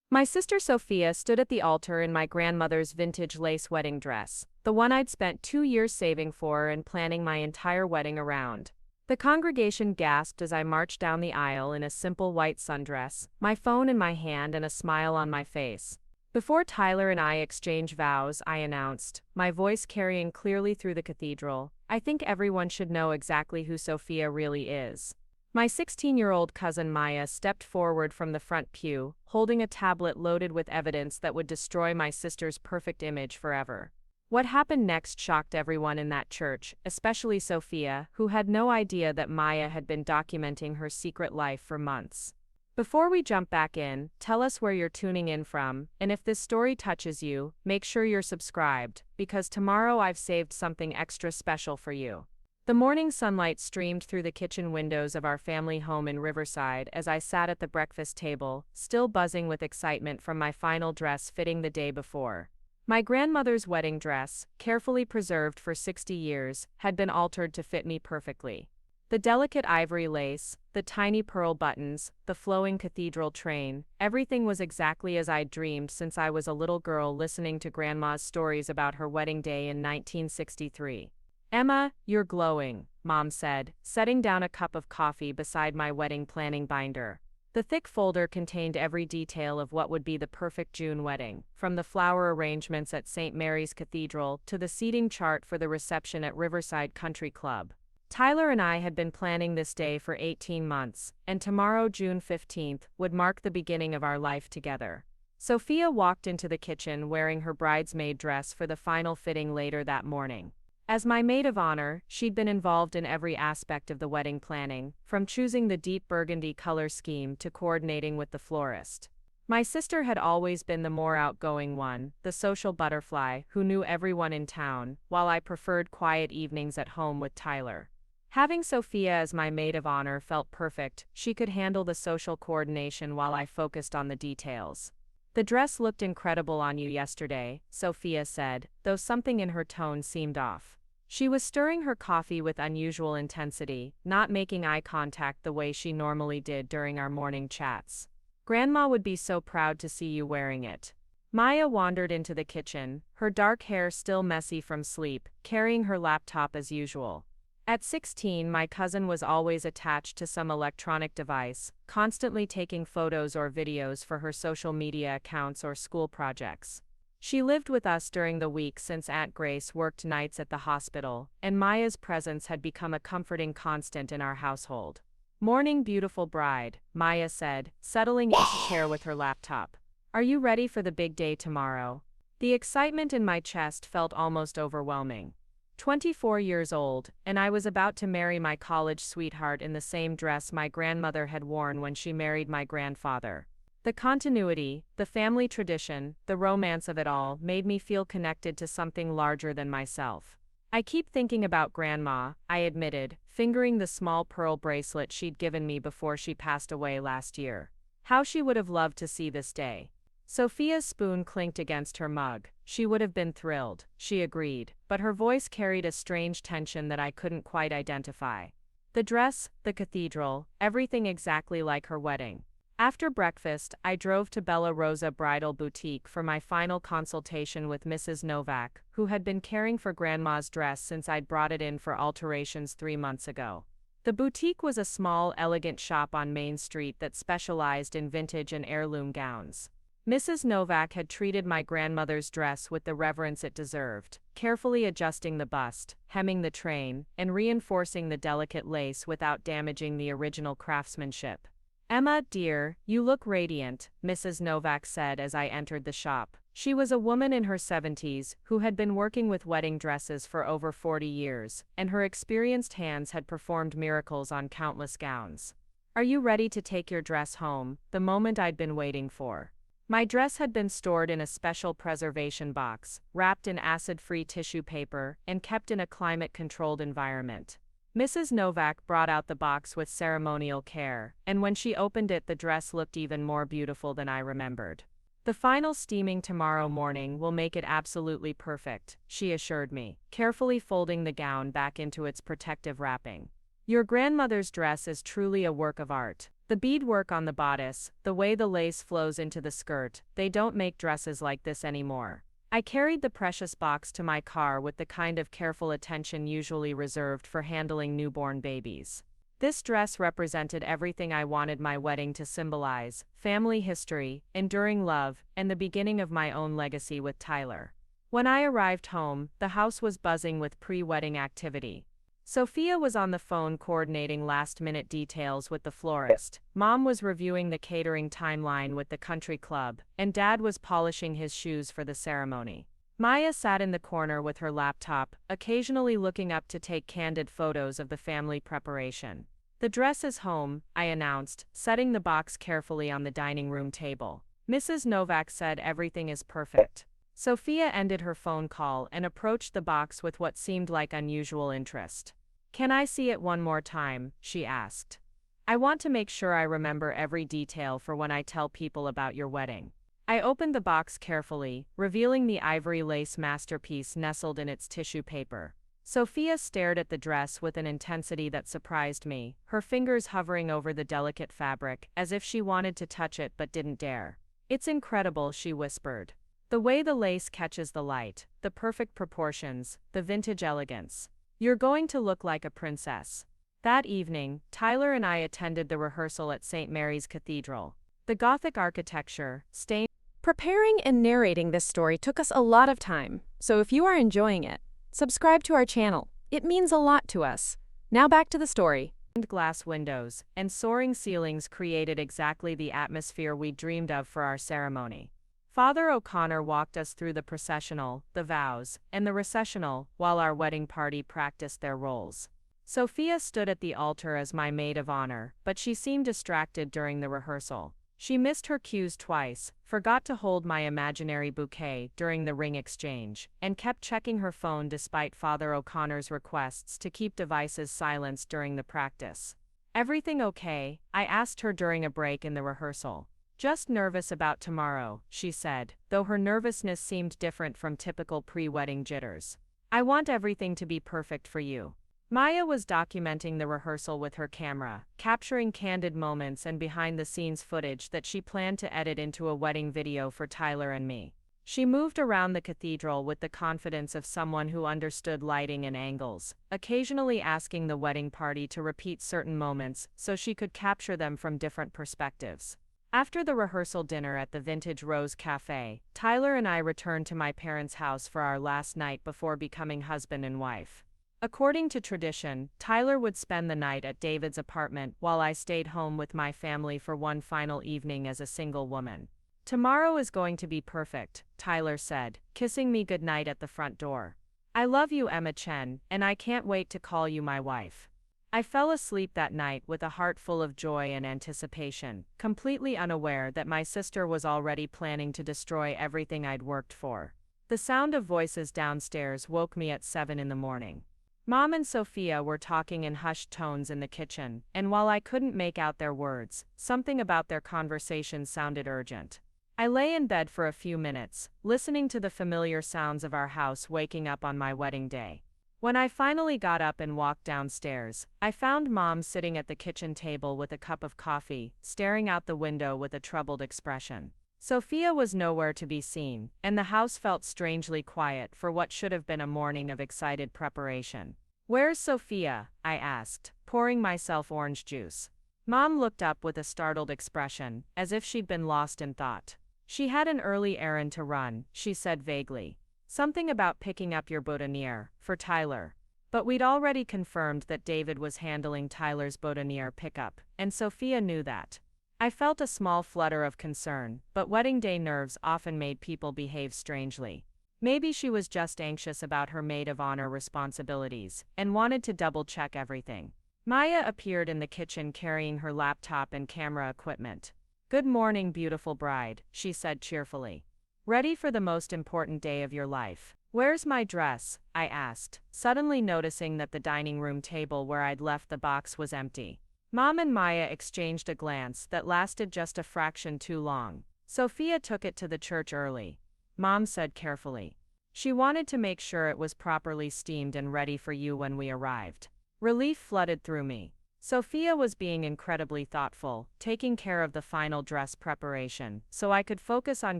My sister Sophia stood at the altar in my grandmother's vintage lace wedding dress, the one I'd spent 2 years saving for and planning my entire wedding around. The congregation gasped as I marched down the aisle in a simple white sundress, my phone in my hand and a smile on my face. Before Tyler and I exchange vows, I announced, my voice carrying clearly through the cathedral, I think everyone should know exactly who Sophia really is. My 16-year-old cousin Maya stepped forward from the front pew, holding a tablet loaded with evidence that would destroy my sister's perfect image forever. What happened next shocked everyone in that church, especially Sophia, who had no idea that Maya had been documenting her secret life for months. Before we jump back in, tell us where you're tuning in from, and if this story touches you, make sure you're subscribed, because tomorrow I've saved something extra special for you. The morning sunlight streamed through the kitchen windows of our family home in Riverside as I sat at the breakfast table, still buzzing with excitement from my final dress fitting the day before. My grandmother's wedding dress, carefully preserved for 60 years, had been altered to fit me perfectly. The delicate ivory lace, the tiny pearl buttons, the flowing cathedral train, everything was exactly as I'd dreamed since I was a little girl listening to Grandma's stories about her wedding day in 1963. "Emma, you're glowing," Mom said, setting down a cup of coffee beside my wedding planning binder. The thick folder contained every detail of what would be the perfect June wedding, from the flower arrangements at St. Mary's Cathedral to the seating chart for the reception at Riverside Country Club. Tyler and I had been planning this day for 18 months, and tomorrow, June 15th, would mark the beginning of our life together. Sophia walked into the kitchen wearing her bridesmaid dress for the final fitting later that morning. As my maid of honor, she'd been involved in every aspect of the wedding planning, from choosing the deep burgundy color scheme to coordinating with the florist. My sister had always been the more outgoing one, the social butterfly who knew everyone in town, while I preferred quiet evenings at home with Tyler. Having Sophia as my maid of honor felt perfect. She could handle the social coordination while I focused on the details. "The dress looked incredible on you yesterday," Sophia said, though something in her tone seemed off. She was stirring her coffee with unusual intensity, not making eye contact the way she normally did during our morning chats. "Grandma would be so proud to see you wearing it." Maya wandered into the kitchen, her dark hair still messy from sleep, carrying her laptop as usual. At 16, my cousin was always attached to some electronic device, constantly taking photos or videos for her social media accounts or school projects. She lived with us during the week since Aunt Grace worked nights at the hospital, and Maya's presence had become a comforting constant in our household. "Morning, beautiful bride," Maya said, settling into chair with her laptop. "Are you ready for the big day tomorrow?" The excitement in my chest felt almost overwhelming. 24 years old, and I was about to marry my college sweetheart in the same dress my grandmother had worn when she married my grandfather. The continuity, the family tradition, the romance of it all made me feel connected to something larger than myself. "I keep thinking about Grandma," I admitted, fingering the small pearl bracelet she'd given me before she passed away last year. "How she would have loved to see this day." Sophia's spoon clinked against her mug. "She would have been thrilled," she agreed, but her voice carried a strange tension that I couldn't quite identify. The dress, the cathedral, everything exactly like her wedding. After breakfast, I drove to Bella Rosa Bridal Boutique for my final consultation with Mrs. Novak, who had been caring for Grandma's dress since I'd brought it in for alterations 3 months ago. The boutique was a small, elegant shop on Main Street that specialized in vintage and heirloom gowns. Mrs. Novak had treated my grandmother's dress with the reverence it deserved, carefully adjusting the bust, hemming the train, and reinforcing the delicate lace without damaging the original craftsmanship. "Emma, dear, you look radiant," Mrs. Novak said as I entered the shop. She was a woman in her 70s who had been working with wedding dresses for over 40 years, and her experienced hands had performed miracles on countless gowns. "Are you ready to take your dress home?" The moment I'd been waiting for. My dress had been stored in a special preservation box, wrapped in acid-free tissue paper, and kept in a climate-controlled environment. Mrs. Novak brought out the box with ceremonial care, and when she opened it, the dress looked even more beautiful than I remembered. "The final steaming tomorrow morning will make it absolutely perfect," she assured me, carefully folding the gown back into its protective wrapping. "Your grandmother's dress is truly a work of art," The beadwork on the bodice, the way the lace flows into the skirt, they don't make dresses like this anymore. I carried the precious box to my car with the kind of careful attention usually reserved for handling newborn babies. This dress represented everything I wanted my wedding to symbolize: family history, enduring love, and the beginning of my own legacy with Tyler. When I arrived home, the house was buzzing with pre-wedding activity. Sophia was on the phone coordinating last-minute details with the florist, Mom was reviewing the catering timeline with the country club, and Dad was polishing his shoes for the ceremony. Maya sat in the corner with her laptop, occasionally looking up to take candid photos of the family preparation. "The dress is home," I announced, setting the box carefully on the dining room table. Mrs. Novak said everything is perfect. Sophia ended her phone call and approached the box with what seemed like unusual interest. "Can I see it one more time?" she asked. "I want to make sure I remember every detail for when I tell people about your wedding." I opened the box carefully, revealing the ivory lace masterpiece nestled in its tissue paper. Sophia stared at the dress with an intensity that surprised me, her fingers hovering over the delicate fabric, as if she wanted to touch it but didn't dare. "It's incredible," she whispered. "The way the lace catches the light, the perfect proportions, the vintage elegance. You're going to look like a princess." That evening, Tyler and I attended the rehearsal at St. Mary's Cathedral. The Gothic architecture, stained. Preparing and narrating this story took us a lot of time, so if you are enjoying it, subscribe to our channel. It means a lot to us. Now back to the story. Glass windows and soaring ceilings created exactly the atmosphere we dreamed of for our ceremony. Father O'Connor walked us through the processional, the vows, and the recessional, while our wedding party practiced their roles. Sophia stood at the altar as my maid of honor, but she seemed distracted during the rehearsal. She missed her cues twice, forgot to hold my imaginary bouquet during the ring exchange, and kept checking her phone despite Father O'Connor's requests to keep devices silenced during the practice. "Everything okay?" I asked her during a break in the rehearsal. "Just nervous about tomorrow," she said, though her nervousness seemed different from typical pre-wedding jitters. "I want everything to be perfect for you." Maya was documenting the rehearsal with her camera, capturing candid moments and behind-the-scenes footage that she planned to edit into a wedding video for Tyler and me. She moved around the cathedral with the confidence of someone who understood lighting and angles, occasionally asking the wedding party to repeat certain moments so she could capture them from different perspectives. After the rehearsal dinner at the Vintage Rose Cafe, Tyler and I returned to my parents' house for our last night before becoming husband and wife. According to tradition, Tyler would spend the night at David's apartment while I stayed home with my family for one final evening as a single woman. "Tomorrow is going to be perfect," Tyler said, kissing me goodnight at the front door. "I love you, Emma Chen, and I can't wait to call you my wife." I fell asleep that night with a heart full of joy and anticipation, completely unaware that my sister was already planning to destroy everything I'd worked for. The sound of voices downstairs woke me at 7 in the morning. Mom and Sophia were talking in hushed tones in the kitchen, and while I couldn't make out their words, something about their conversation sounded urgent. I lay in bed for a few minutes, listening to the familiar sounds of our house waking up on my wedding day. When I finally got up and walked downstairs, I found Mom sitting at the kitchen table with a cup of coffee, staring out the window with a troubled expression. Sophia was nowhere to be seen, and the house felt strangely quiet for what should have been a morning of excited preparation. "Where's Sophia?" I asked, pouring myself orange juice. Mom looked up with a startled expression, as if she'd been lost in thought. "She had an early errand to run," she said vaguely. "Something about picking up your boutonniere, for Tyler." But we'd already confirmed that David was handling Tyler's boutonniere pickup, and Sophia knew that. I felt a small flutter of concern, but wedding day nerves often made people behave strangely. Maybe she was just anxious about her maid of honor responsibilities, and wanted to double-check everything. Maya appeared in the kitchen carrying her laptop and camera equipment. "Good morning, beautiful bride," she said cheerfully. "Ready for the most important day of your life." "Where's my dress?" I asked, suddenly noticing that the dining room table where I'd left the box was empty. Mom and Maya exchanged a glance that lasted just a fraction too long. "Sophia took it to the church early," Mom said carefully. "She wanted to make sure it was properly steamed and ready for you when we arrived." Relief flooded through me. Sophia was being incredibly thoughtful, taking care of the final dress preparation, so I could focus on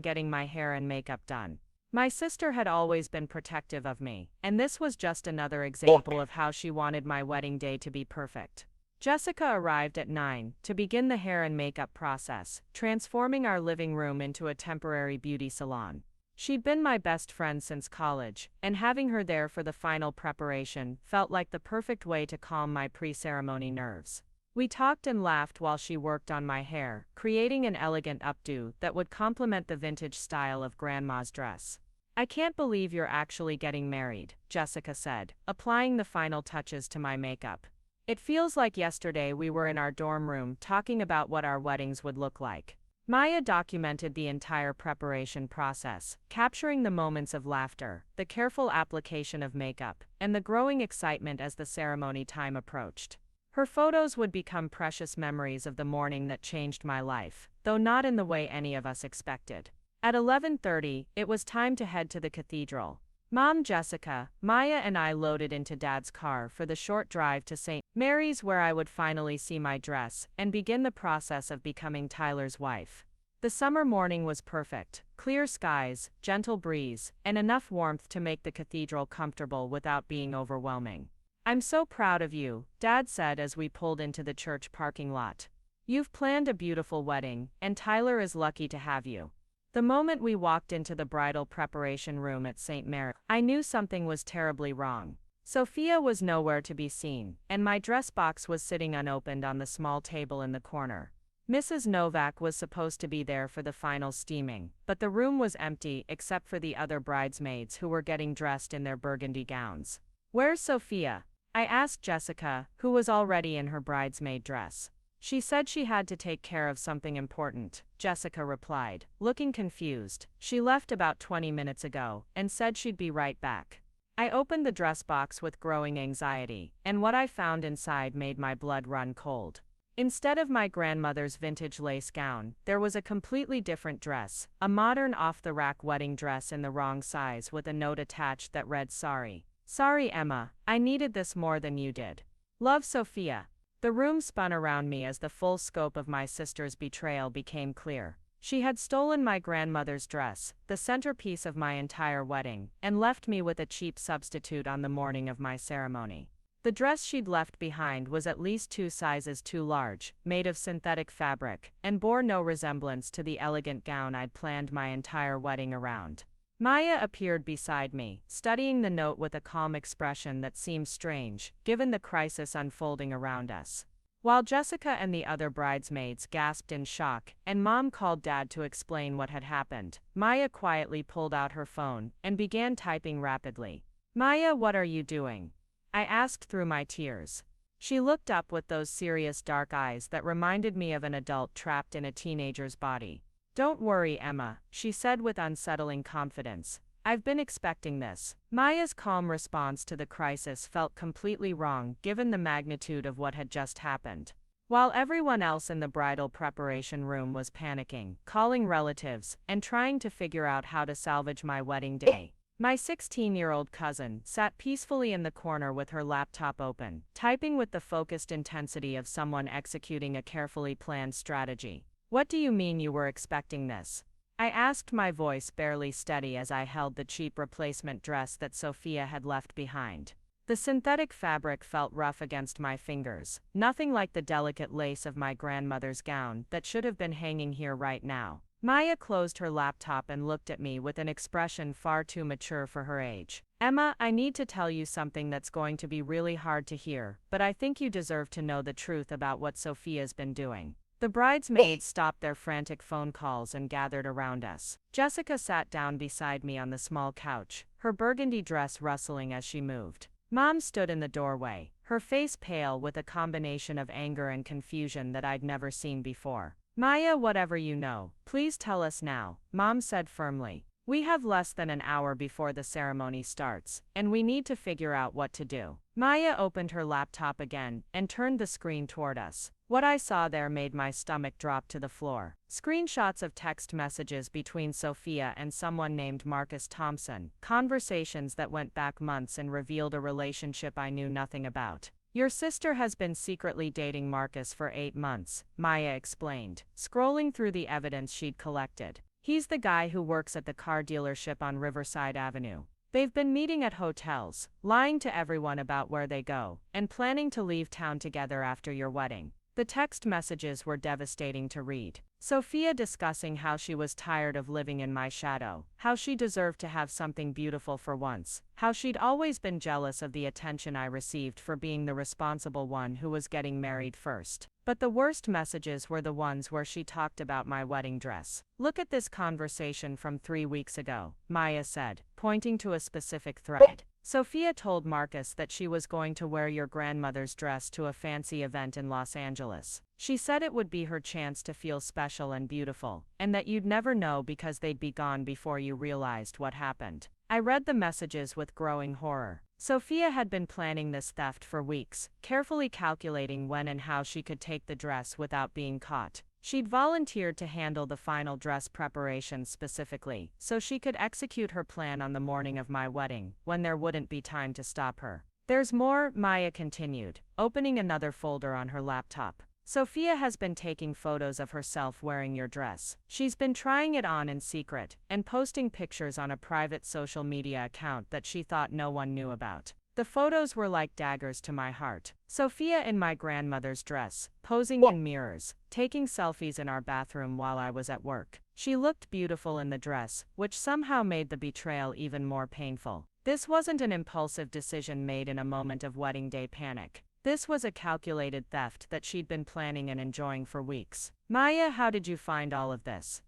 getting my hair and makeup done. My sister had always been protective of me, and this was just another example of how she wanted my wedding day to be perfect. Jessica arrived at 9 to begin the hair and makeup process, transforming our living room into a temporary beauty salon. She'd been my best friend since college, and having her there for the final preparation felt like the perfect way to calm my pre-ceremony nerves. We talked and laughed while she worked on my hair, creating an elegant updo that would complement the vintage style of Grandma's dress. "I can't believe you're actually getting married," Jessica said, applying the final touches to my makeup. "It feels like yesterday we were in our dorm room talking about what our weddings would look like." Maya documented the entire preparation process, capturing the moments of laughter, the careful application of makeup, and the growing excitement as the ceremony time approached. Her photos would become precious memories of the morning that changed my life, though not in the way any of us expected. At 11:30, it was time to head to the cathedral. Mom, Jessica, Maya and I loaded into Dad's car for the short drive to St. Mary's, where I would finally see my dress and begin the process of becoming Tyler's wife. The summer morning was perfect: clear skies, gentle breeze, and enough warmth to make the cathedral comfortable without being overwhelming. "I'm so proud of you," Dad said as we pulled into the church parking lot. "You've planned a beautiful wedding, and Tyler is lucky to have you." The moment we walked into the bridal preparation room at St. Mary, I knew something was terribly wrong. Sophia was nowhere to be seen, and my dress box was sitting unopened on the small table in the corner. Mrs. Novak was supposed to be there for the final steaming, but the room was empty except for the other bridesmaids who were getting dressed in their burgundy gowns. "Where's Sophia?" I asked Jessica, who was already in her bridesmaid dress. "She said she had to take care of something important," Jessica replied, looking confused. "She left about 20 minutes ago and said she'd be right back." I opened the dress box with growing anxiety, and what I found inside made my blood run cold. Instead of my grandmother's vintage lace gown, there was a completely different dress, a modern off-the-rack wedding dress in the wrong size with a note attached that read, "Sorry. Sorry, Emma, I needed this more than you did. Love, Sophia." The room spun around me as the full scope of my sister's betrayal became clear. She had stolen my grandmother's dress, the centerpiece of my entire wedding, and left me with a cheap substitute on the morning of my ceremony. The dress she'd left behind was at least 2 sizes too large, made of synthetic fabric, and bore no resemblance to the elegant gown I'd planned my entire wedding around. Maya appeared beside me, studying the note with a calm expression that seemed strange, given the crisis unfolding around us. While Jessica and the other bridesmaids gasped in shock, and Mom called Dad to explain what had happened, Maya quietly pulled out her phone and began typing rapidly. "Maya, what are you doing?" I asked through my tears. She looked up with those serious dark eyes that reminded me of an adult trapped in a teenager's body. "Don't worry, Emma," she said with unsettling confidence. "I've been expecting this." Maya's calm response to the crisis felt completely wrong given the magnitude of what had just happened. While everyone else in the bridal preparation room was panicking, calling relatives, and trying to figure out how to salvage my wedding day, my 16-year-old cousin sat peacefully in the corner with her laptop open, typing with the focused intensity of someone executing a carefully planned strategy. "What do you mean you were expecting this?" I asked, my voice barely steady as I held the cheap replacement dress that Sophia had left behind. The synthetic fabric felt rough against my fingers, nothing like the delicate lace of my grandmother's gown that should have been hanging here right now. Maya closed her laptop and looked at me with an expression far too mature for her age. "Emma, I need to tell you something that's going to be really hard to hear, but I think you deserve to know the truth about what Sophia's been doing." The bridesmaids stopped their frantic phone calls and gathered around us. Jessica sat down beside me on the small couch, her burgundy dress rustling as she moved. Mom stood in the doorway, her face pale with a combination of anger and confusion that I'd never seen before. "Maya, whatever you know, please tell us now," Mom said firmly. "We have less than an hour before the ceremony starts, and we need to figure out what to do." Maya opened her laptop again and turned the screen toward us. What I saw there made my stomach drop to the floor. Screenshots of text messages between Sophia and someone named Marcus Thompson, conversations that went back months and revealed a relationship I knew nothing about. Your sister has been secretly dating Marcus for 8 months, Maya explained, scrolling through the evidence she'd collected. He's the guy who works at the car dealership on Riverside Avenue. They've been meeting at hotels, lying to everyone about where they go, and planning to leave town together after your wedding. The text messages were devastating to read. Sophia discussing how she was tired of living in my shadow, how she deserved to have something beautiful for once, how she'd always been jealous of the attention I received for being the responsible one who was getting married first. But the worst messages were the ones where she talked about my wedding dress. Look at this conversation from 3 weeks ago, Maya said, pointing to a specific thread. Sophia told Marcus that she was going to wear your grandmother's dress to a fancy event in Los Angeles. She said it would be her chance to feel special and beautiful, and that you'd never know because they'd be gone before you realized what happened. I read the messages with growing horror. Sophia had been planning this theft for weeks, carefully calculating when and how she could take the dress without being caught. She'd volunteered to handle the final dress preparations specifically, so she could execute her plan on the morning of my wedding, when there wouldn't be time to stop her. There's more, Maya continued, opening another folder on her laptop. Sophia has been taking photos of herself wearing your dress. She's been trying it on in secret, and posting pictures on a private social media account that she thought no one knew about. The photos were like daggers to my heart. Sophia in my grandmother's dress, posing in mirrors, taking selfies in our bathroom while I was at work. She looked beautiful in the dress, which somehow made the betrayal even more painful. This wasn't an impulsive decision made in a moment of wedding day panic. This was a calculated theft that she'd been planning and enjoying for weeks. Maya, how did you find all of this?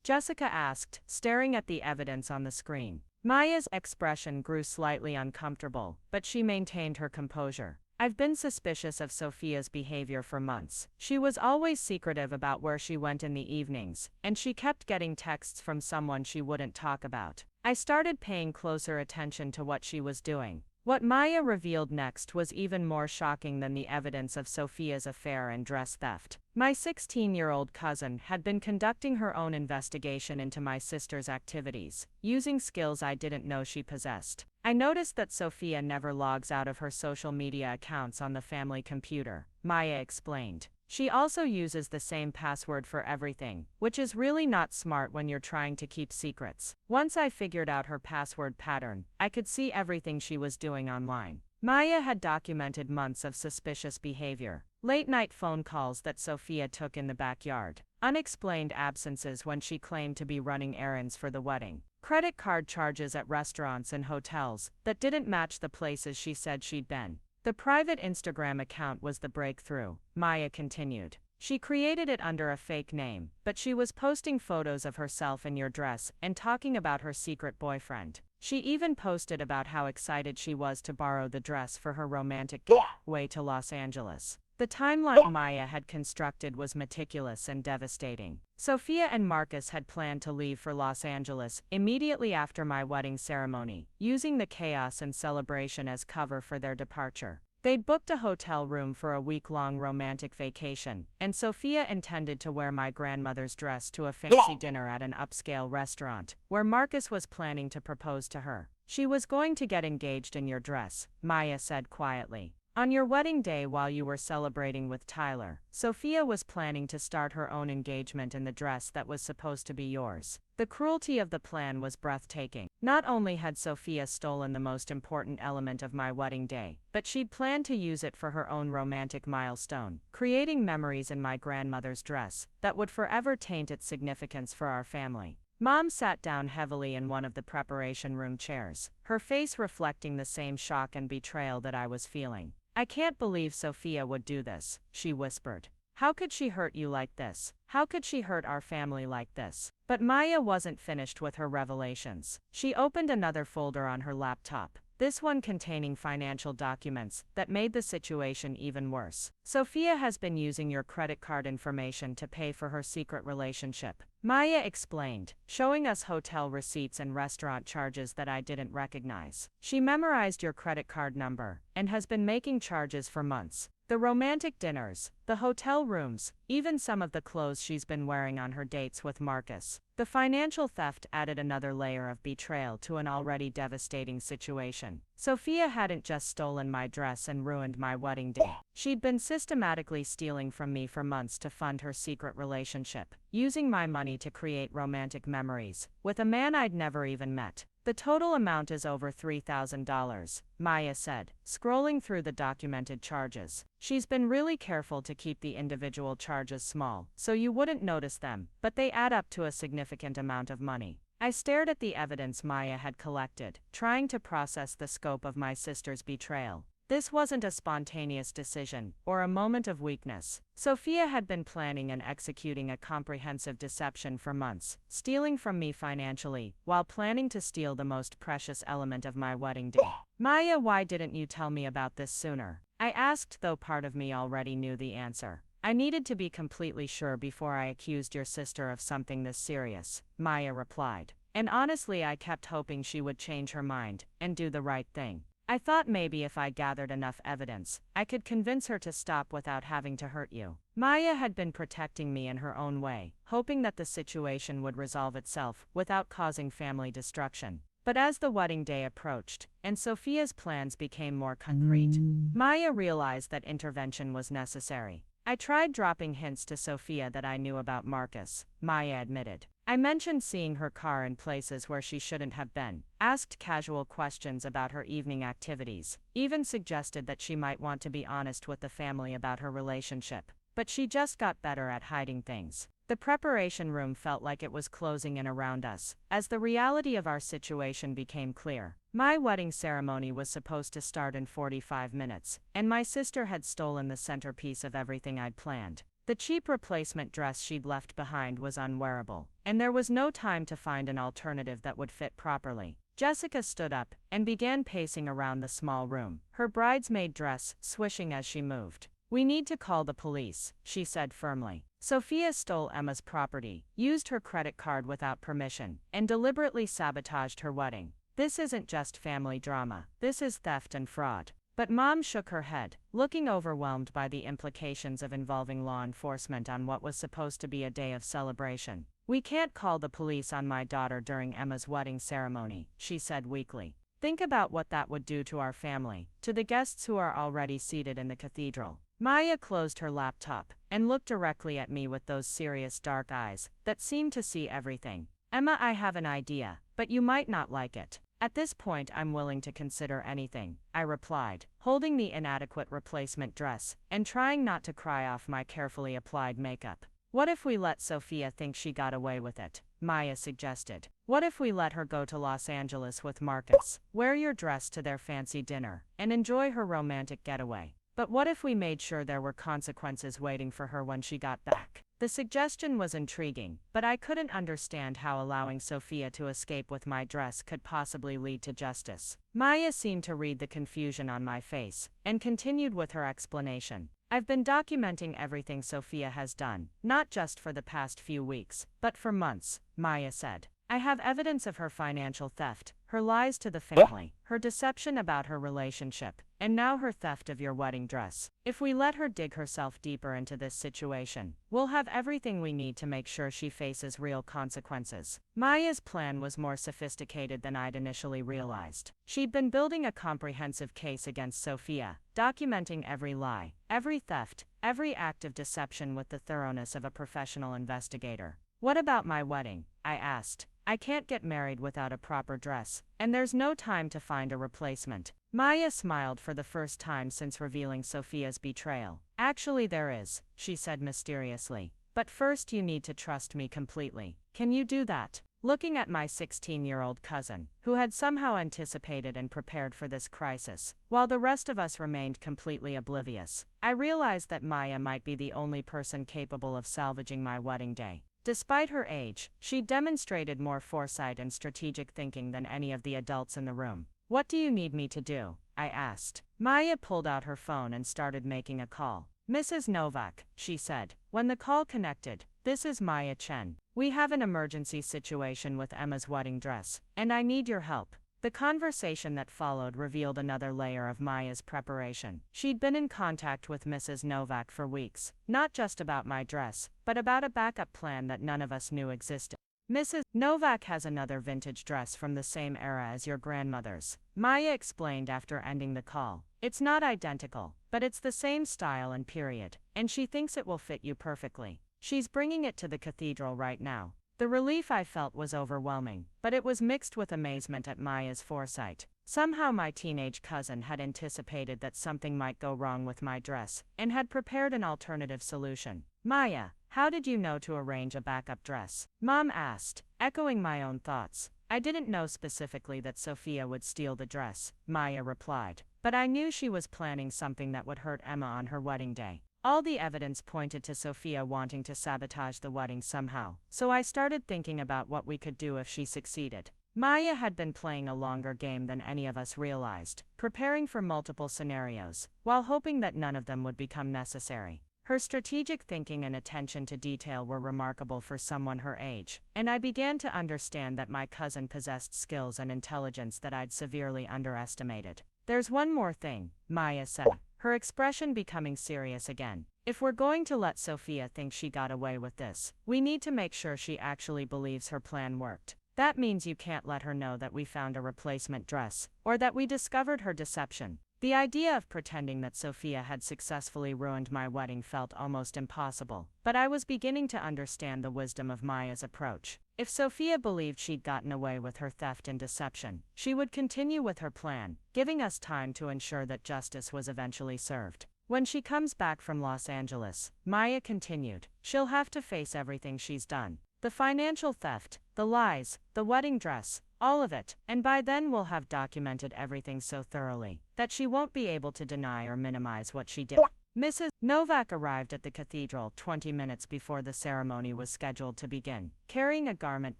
Jessica asked, staring at the evidence on the screen. Maya's expression grew slightly uncomfortable, but she maintained her composure. I've been suspicious of Sophia's behavior for months. She was always secretive about where she went in the evenings, and she kept getting texts from someone she wouldn't talk about. I started paying closer attention to what she was doing. What Maya revealed next was even more shocking than the evidence of Sophia's affair and dress theft. My 16-year-old cousin had been conducting her own investigation into my sister's activities, using skills I didn't know she possessed. I noticed that Sophia never logs out of her social media accounts on the family computer, Maya explained. She also uses the same password for everything, which is really not smart when you're trying to keep secrets. Once I figured out her password pattern, I could see everything she was doing online. Maya had documented months of suspicious behavior, late-night phone calls that Sophia took in the backyard, unexplained absences when she claimed to be running errands for the wedding, credit card charges at restaurants and hotels that didn't match the places she said she'd been. The private Instagram account was the breakthrough, Maya continued. She created it under a fake name, but she was posting photos of herself in your dress and talking about her secret boyfriend. She even posted about how excited she was to borrow the dress for her romantic getaway to Los Angeles. The timeline Maya had constructed was meticulous and devastating. Sophia and Marcus had planned to leave for Los Angeles immediately after my wedding ceremony, using the chaos and celebration as cover for their departure. They'd booked a hotel room for a week-long romantic vacation, and Sophia intended to wear my grandmother's dress to a fancy dinner at an upscale restaurant, where Marcus was planning to propose to her. She was going to get engaged in your dress, Maya said quietly. On your wedding day while you were celebrating with Tyler, Sophia was planning to start her own engagement in the dress that was supposed to be yours. The cruelty of the plan was breathtaking. Not only had Sophia stolen the most important element of my wedding day, but she'd planned to use it for her own romantic milestone, creating memories in my grandmother's dress that would forever taint its significance for our family. Mom sat down heavily in one of the preparation room chairs, her face reflecting the same shock and betrayal that I was feeling. I can't believe Sophia would do this, she whispered. How could she hurt you like this? How could she hurt our family like this? But Maya wasn't finished with her revelations. She opened another folder on her laptop, this one containing financial documents that made the situation even worse. Sophia has been using your credit card information to pay for her secret relationship, Maya explained, showing us hotel receipts and restaurant charges that I didn't recognize. She memorized your credit card number and has been making charges for months. The romantic dinners, the hotel rooms, even some of the clothes she's been wearing on her dates with Marcus. The financial theft added another layer of betrayal to an already devastating situation. Sophia hadn't just stolen my dress and ruined my wedding day. She'd been systematically stealing from me for months to fund her secret relationship, using my money to create romantic memories with a man I'd never even met. The total amount is over $3,000, Maya said, scrolling through the documented charges. She's been really careful to keep the individual charges small, so you wouldn't notice them, but they add up to a significant amount of money. I stared at the evidence Maya had collected, trying to process the scope of my sister's betrayal. This wasn't a spontaneous decision, or a moment of weakness. Sophia had been planning and executing a comprehensive deception for months, stealing from me financially, while planning to steal the most precious element of my wedding day. Maya, why didn't you tell me about this sooner? I asked, though part of me already knew the answer. I needed to be completely sure before I accused your sister of something this serious, Maya replied. And honestly, I kept hoping she would change her mind and do the right thing. I thought maybe if I gathered enough evidence, I could convince her to stop without having to hurt you. Maya had been protecting me in her own way, hoping that the situation would resolve itself without causing family destruction. But as the wedding day approached, and Sophia's plans became more concrete, Maya realized that intervention was necessary. I tried dropping hints to Sophia that I knew about Marcus, Maya admitted. I mentioned seeing her car in places where she shouldn't have been, asked casual questions about her evening activities, even suggested that she might want to be honest with the family about her relationship. But she just got better at hiding things. The preparation room felt like it was closing in around us, as the reality of our situation became clear. My wedding ceremony was supposed to start in 45 minutes, and my sister had stolen the centerpiece of everything I'd planned. The cheap replacement dress she'd left behind was unwearable, and there was no time to find an alternative that would fit properly. Jessica stood up and began pacing around the small room, her bridesmaid dress swishing as she moved. "We need to call the police," she said firmly. Sophia stole Emma's property, used her credit card without permission, and deliberately sabotaged her wedding. This isn't just family drama, this is theft and fraud. But Mom shook her head, looking overwhelmed by the implications of involving law enforcement on what was supposed to be a day of celebration. "We can't call the police on my daughter during Emma's wedding ceremony," she said weakly. "Think about what that would do to our family, to the guests who are already seated in the cathedral." Maya closed her laptop and looked directly at me with those serious dark eyes that seemed to see everything. "Emma, I have an idea, but you might not like it." "At this point, I'm willing to consider anything," I replied, holding the inadequate replacement dress and trying not to cry off my carefully applied makeup. "What if we let Sophia think she got away with it?" Maya suggested. "What if we let her go to Los Angeles with Marcus, wear your dress to their fancy dinner, and enjoy her romantic getaway? But what if we made sure there were consequences waiting for her when she got back?" The suggestion was intriguing, but I couldn't understand how allowing Sophia to escape with my dress could possibly lead to justice. Maya seemed to read the confusion on my face, and continued with her explanation. "I've been documenting everything Sophia has done, not just for the past few weeks, but for months," Maya said. "I have evidence of her financial theft, her lies to the family, her deception about her relationship, and now her theft of your wedding dress. If we let her dig herself deeper into this situation, we'll have everything we need to make sure she faces real consequences." Maya's plan was more sophisticated than I'd initially realized. She'd been building a comprehensive case against Sophia, documenting every lie, every theft, every act of deception with the thoroughness of a professional investigator. "What about my wedding?" I asked. "I can't get married without a proper dress, and there's no time to find a replacement." Maya smiled for the first time since revealing Sophia's betrayal. "Actually there is," she said mysteriously. "But first you need to trust me completely. Can you do that?" Looking at my 16-year-old cousin, who had somehow anticipated and prepared for this crisis, while the rest of us remained completely oblivious, I realized that Maya might be the only person capable of salvaging my wedding day. Despite her age, she demonstrated more foresight and strategic thinking than any of the adults in the room. "What do you need me to do?" I asked. Maya pulled out her phone and started making a call. "Mrs. Novak," she said. When the call connected, "This is Maya Chen. We have an emergency situation with Emma's wedding dress, and I need your help." The conversation that followed revealed another layer of Maya's preparation. She'd been in contact with Mrs. Novak for weeks, not just about my dress, but about a backup plan that none of us knew existed. Mrs. Novak has another vintage dress from the same era as your grandmother's, Maya explained after ending the call. It's not identical, but it's the same style and period, and she thinks it will fit you perfectly. She's bringing it to the cathedral right now. The relief I felt was overwhelming, but it was mixed with amazement at Maya's foresight. Somehow my teenage cousin had anticipated that something might go wrong with my dress, and had prepared an alternative solution. Maya, how did you know to arrange a backup dress? Mom asked, echoing my own thoughts. I didn't know specifically that Sophia would steal the dress, Maya replied, but I knew she was planning something that would hurt Emma on her wedding day. All the evidence pointed to Sophia wanting to sabotage the wedding somehow, so I started thinking about what we could do if she succeeded. Maya had been playing a longer game than any of us realized, preparing for multiple scenarios, while hoping that none of them would become necessary. Her strategic thinking and attention to detail were remarkable for someone her age, and I began to understand that my cousin possessed skills and intelligence that I'd severely underestimated. There's one more thing, Maya said, her expression becoming serious again. If we're going to let Sophia think she got away with this, we need to make sure she actually believes her plan worked. That means you can't let her know that we found a replacement dress, or that we discovered her deception. The idea of pretending that Sophia had successfully ruined my wedding felt almost impossible, but I was beginning to understand the wisdom of Maya's approach. If Sophia believed she'd gotten away with her theft and deception, she would continue with her plan, giving us time to ensure that justice was eventually served. When she comes back from Los Angeles, Maya continued, she'll have to face everything she's done. The financial theft, the lies, the wedding dress, all of it, and by then we'll have documented everything so thoroughly that she won't be able to deny or minimize what she did. Mrs. Novak arrived at the cathedral 20 minutes before the ceremony was scheduled to begin, carrying a garment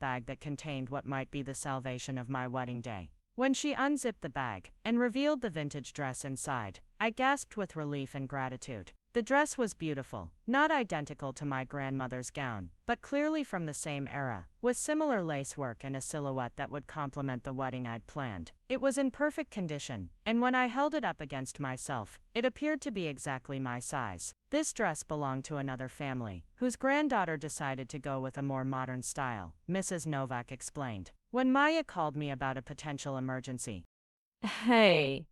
bag that contained what might be the salvation of my wedding day. When she unzipped the bag and revealed the vintage dress inside, I gasped with relief and gratitude. The dress was beautiful, not identical to my grandmother's gown, but clearly from the same era, with similar lacework and a silhouette that would complement the wedding I'd planned. It was in perfect condition, and when I held it up against myself, it appeared to be exactly my size. This dress belonged to another family, whose granddaughter decided to go with a more modern style, Mrs. Novak explained, when Maya called me about a potential emergency. Hey,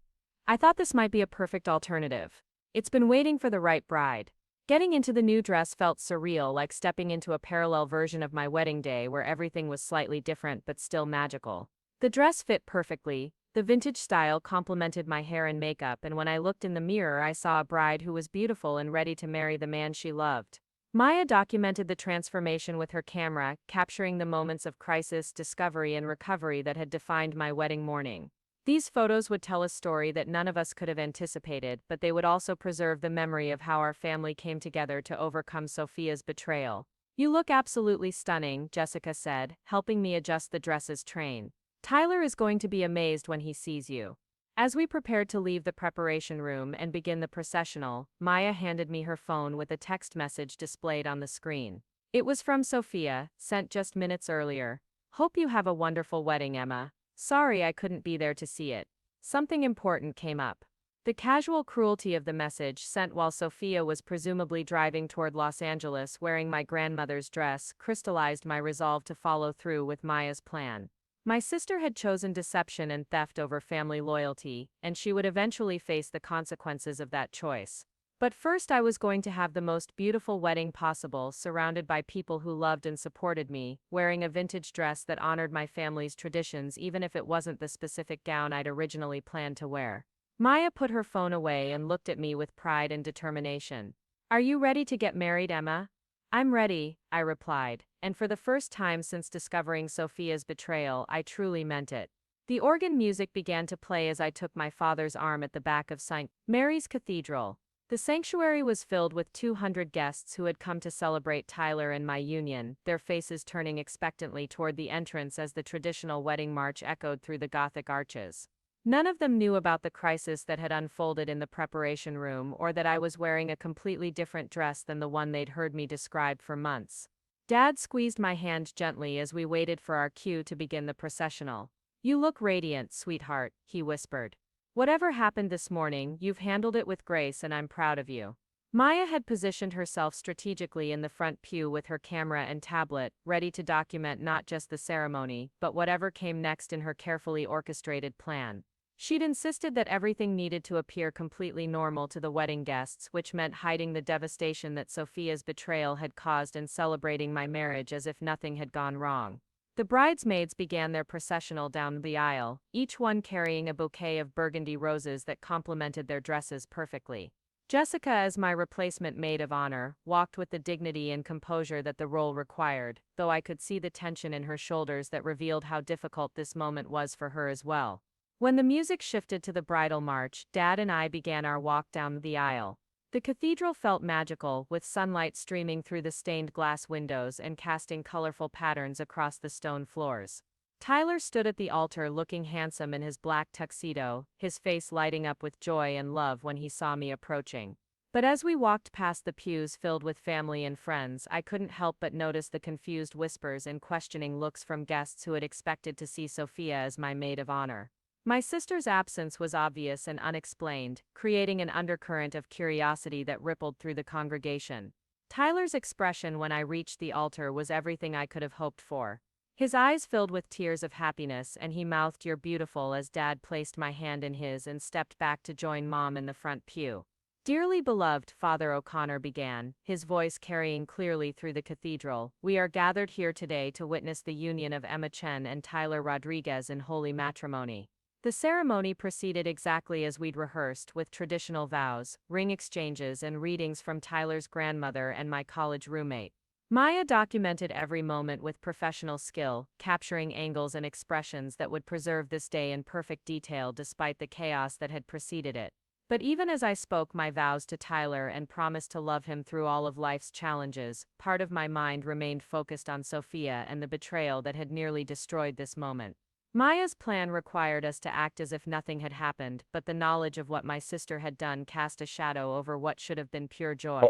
I thought this might be a perfect alternative. It's been waiting for the right bride. Getting into the new dress felt surreal, like stepping into a parallel version of my wedding day where everything was slightly different but still magical. The dress fit perfectly, the vintage style complemented my hair and makeup, and when I looked in the mirror I saw a bride who was beautiful and ready to marry the man she loved. Maya documented the transformation with her camera, capturing the moments of crisis, discovery, and recovery that had defined my wedding morning. These photos would tell a story that none of us could have anticipated, but they would also preserve the memory of how our family came together to overcome Sophia's betrayal. You look absolutely stunning, Jessica said, helping me adjust the dress's train. Tyler is going to be amazed when he sees you. As we prepared to leave the preparation room and begin the processional, Maya handed me her phone with a text message displayed on the screen. It was from Sophia, sent just minutes earlier. Hope you have a wonderful wedding, Emma. Sorry I couldn't be there to see it. Something important came up. The casual cruelty of the message, sent while Sophia was presumably driving toward Los Angeles wearing my grandmother's dress, crystallized my resolve to follow through with Maya's plan. My sister had chosen deception and theft over family loyalty, and she would eventually face the consequences of that choice. But first I was going to have the most beautiful wedding possible, surrounded by people who loved and supported me, wearing a vintage dress that honored my family's traditions even if it wasn't the specific gown I'd originally planned to wear. Maya put her phone away and looked at me with pride and determination. Are you ready to get married, Emma? I'm ready, I replied, and for the first time since discovering Sophia's betrayal, I truly meant it. The organ music began to play as I took my father's arm at the back of St. Mary's Cathedral. The sanctuary was filled with 200 guests who had come to celebrate Tyler and my union, their faces turning expectantly toward the entrance as the traditional wedding march echoed through the Gothic arches. None of them knew about the crisis that had unfolded in the preparation room or that I was wearing a completely different dress than the one they'd heard me describe for months. Dad squeezed my hand gently as we waited for our cue to begin the processional. "You look radiant, sweetheart," he whispered. "Whatever happened this morning, you've handled it with grace and I'm proud of you." Maya had positioned herself strategically in the front pew with her camera and tablet, ready to document not just the ceremony, but whatever came next in her carefully orchestrated plan. She'd insisted that everything needed to appear completely normal to the wedding guests, which meant hiding the devastation that Sophia's betrayal had caused and celebrating my marriage as if nothing had gone wrong. The bridesmaids began their processional down the aisle, each one carrying a bouquet of burgundy roses that complemented their dresses perfectly. Jessica, as my replacement maid of honor, walked with the dignity and composure that the role required, though I could see the tension in her shoulders that revealed how difficult this moment was for her as well. When the music shifted to the bridal march, Dad and I began our walk down the aisle. The cathedral felt magical, with sunlight streaming through the stained glass windows and casting colorful patterns across the stone floors. Tyler stood at the altar looking handsome in his black tuxedo, his face lighting up with joy and love when he saw me approaching. But as we walked past the pews filled with family and friends, I couldn't help but notice the confused whispers and questioning looks from guests who had expected to see Sophia as my maid of honor. My sister's absence was obvious and unexplained, creating an undercurrent of curiosity that rippled through the congregation. Tyler's expression when I reached the altar was everything I could have hoped for. His eyes filled with tears of happiness and he mouthed "You're beautiful" as Dad placed my hand in his and stepped back to join Mom in the front pew. "Dearly beloved," Father O'Connor began, his voice carrying clearly through the cathedral, "we are gathered here today to witness the union of Emma Chen and Tyler Rodriguez in holy matrimony." The ceremony proceeded exactly as we'd rehearsed, with traditional vows, ring exchanges and readings from Tyler's grandmother and my college roommate. Maya documented every moment with professional skill, capturing angles and expressions that would preserve this day in perfect detail despite the chaos that had preceded it. But even as I spoke my vows to Tyler and promised to love him through all of life's challenges, part of my mind remained focused on Sophia and the betrayal that had nearly destroyed this moment. Maya's plan required us to act as if nothing had happened, but the knowledge of what my sister had done cast a shadow over what should have been pure joy.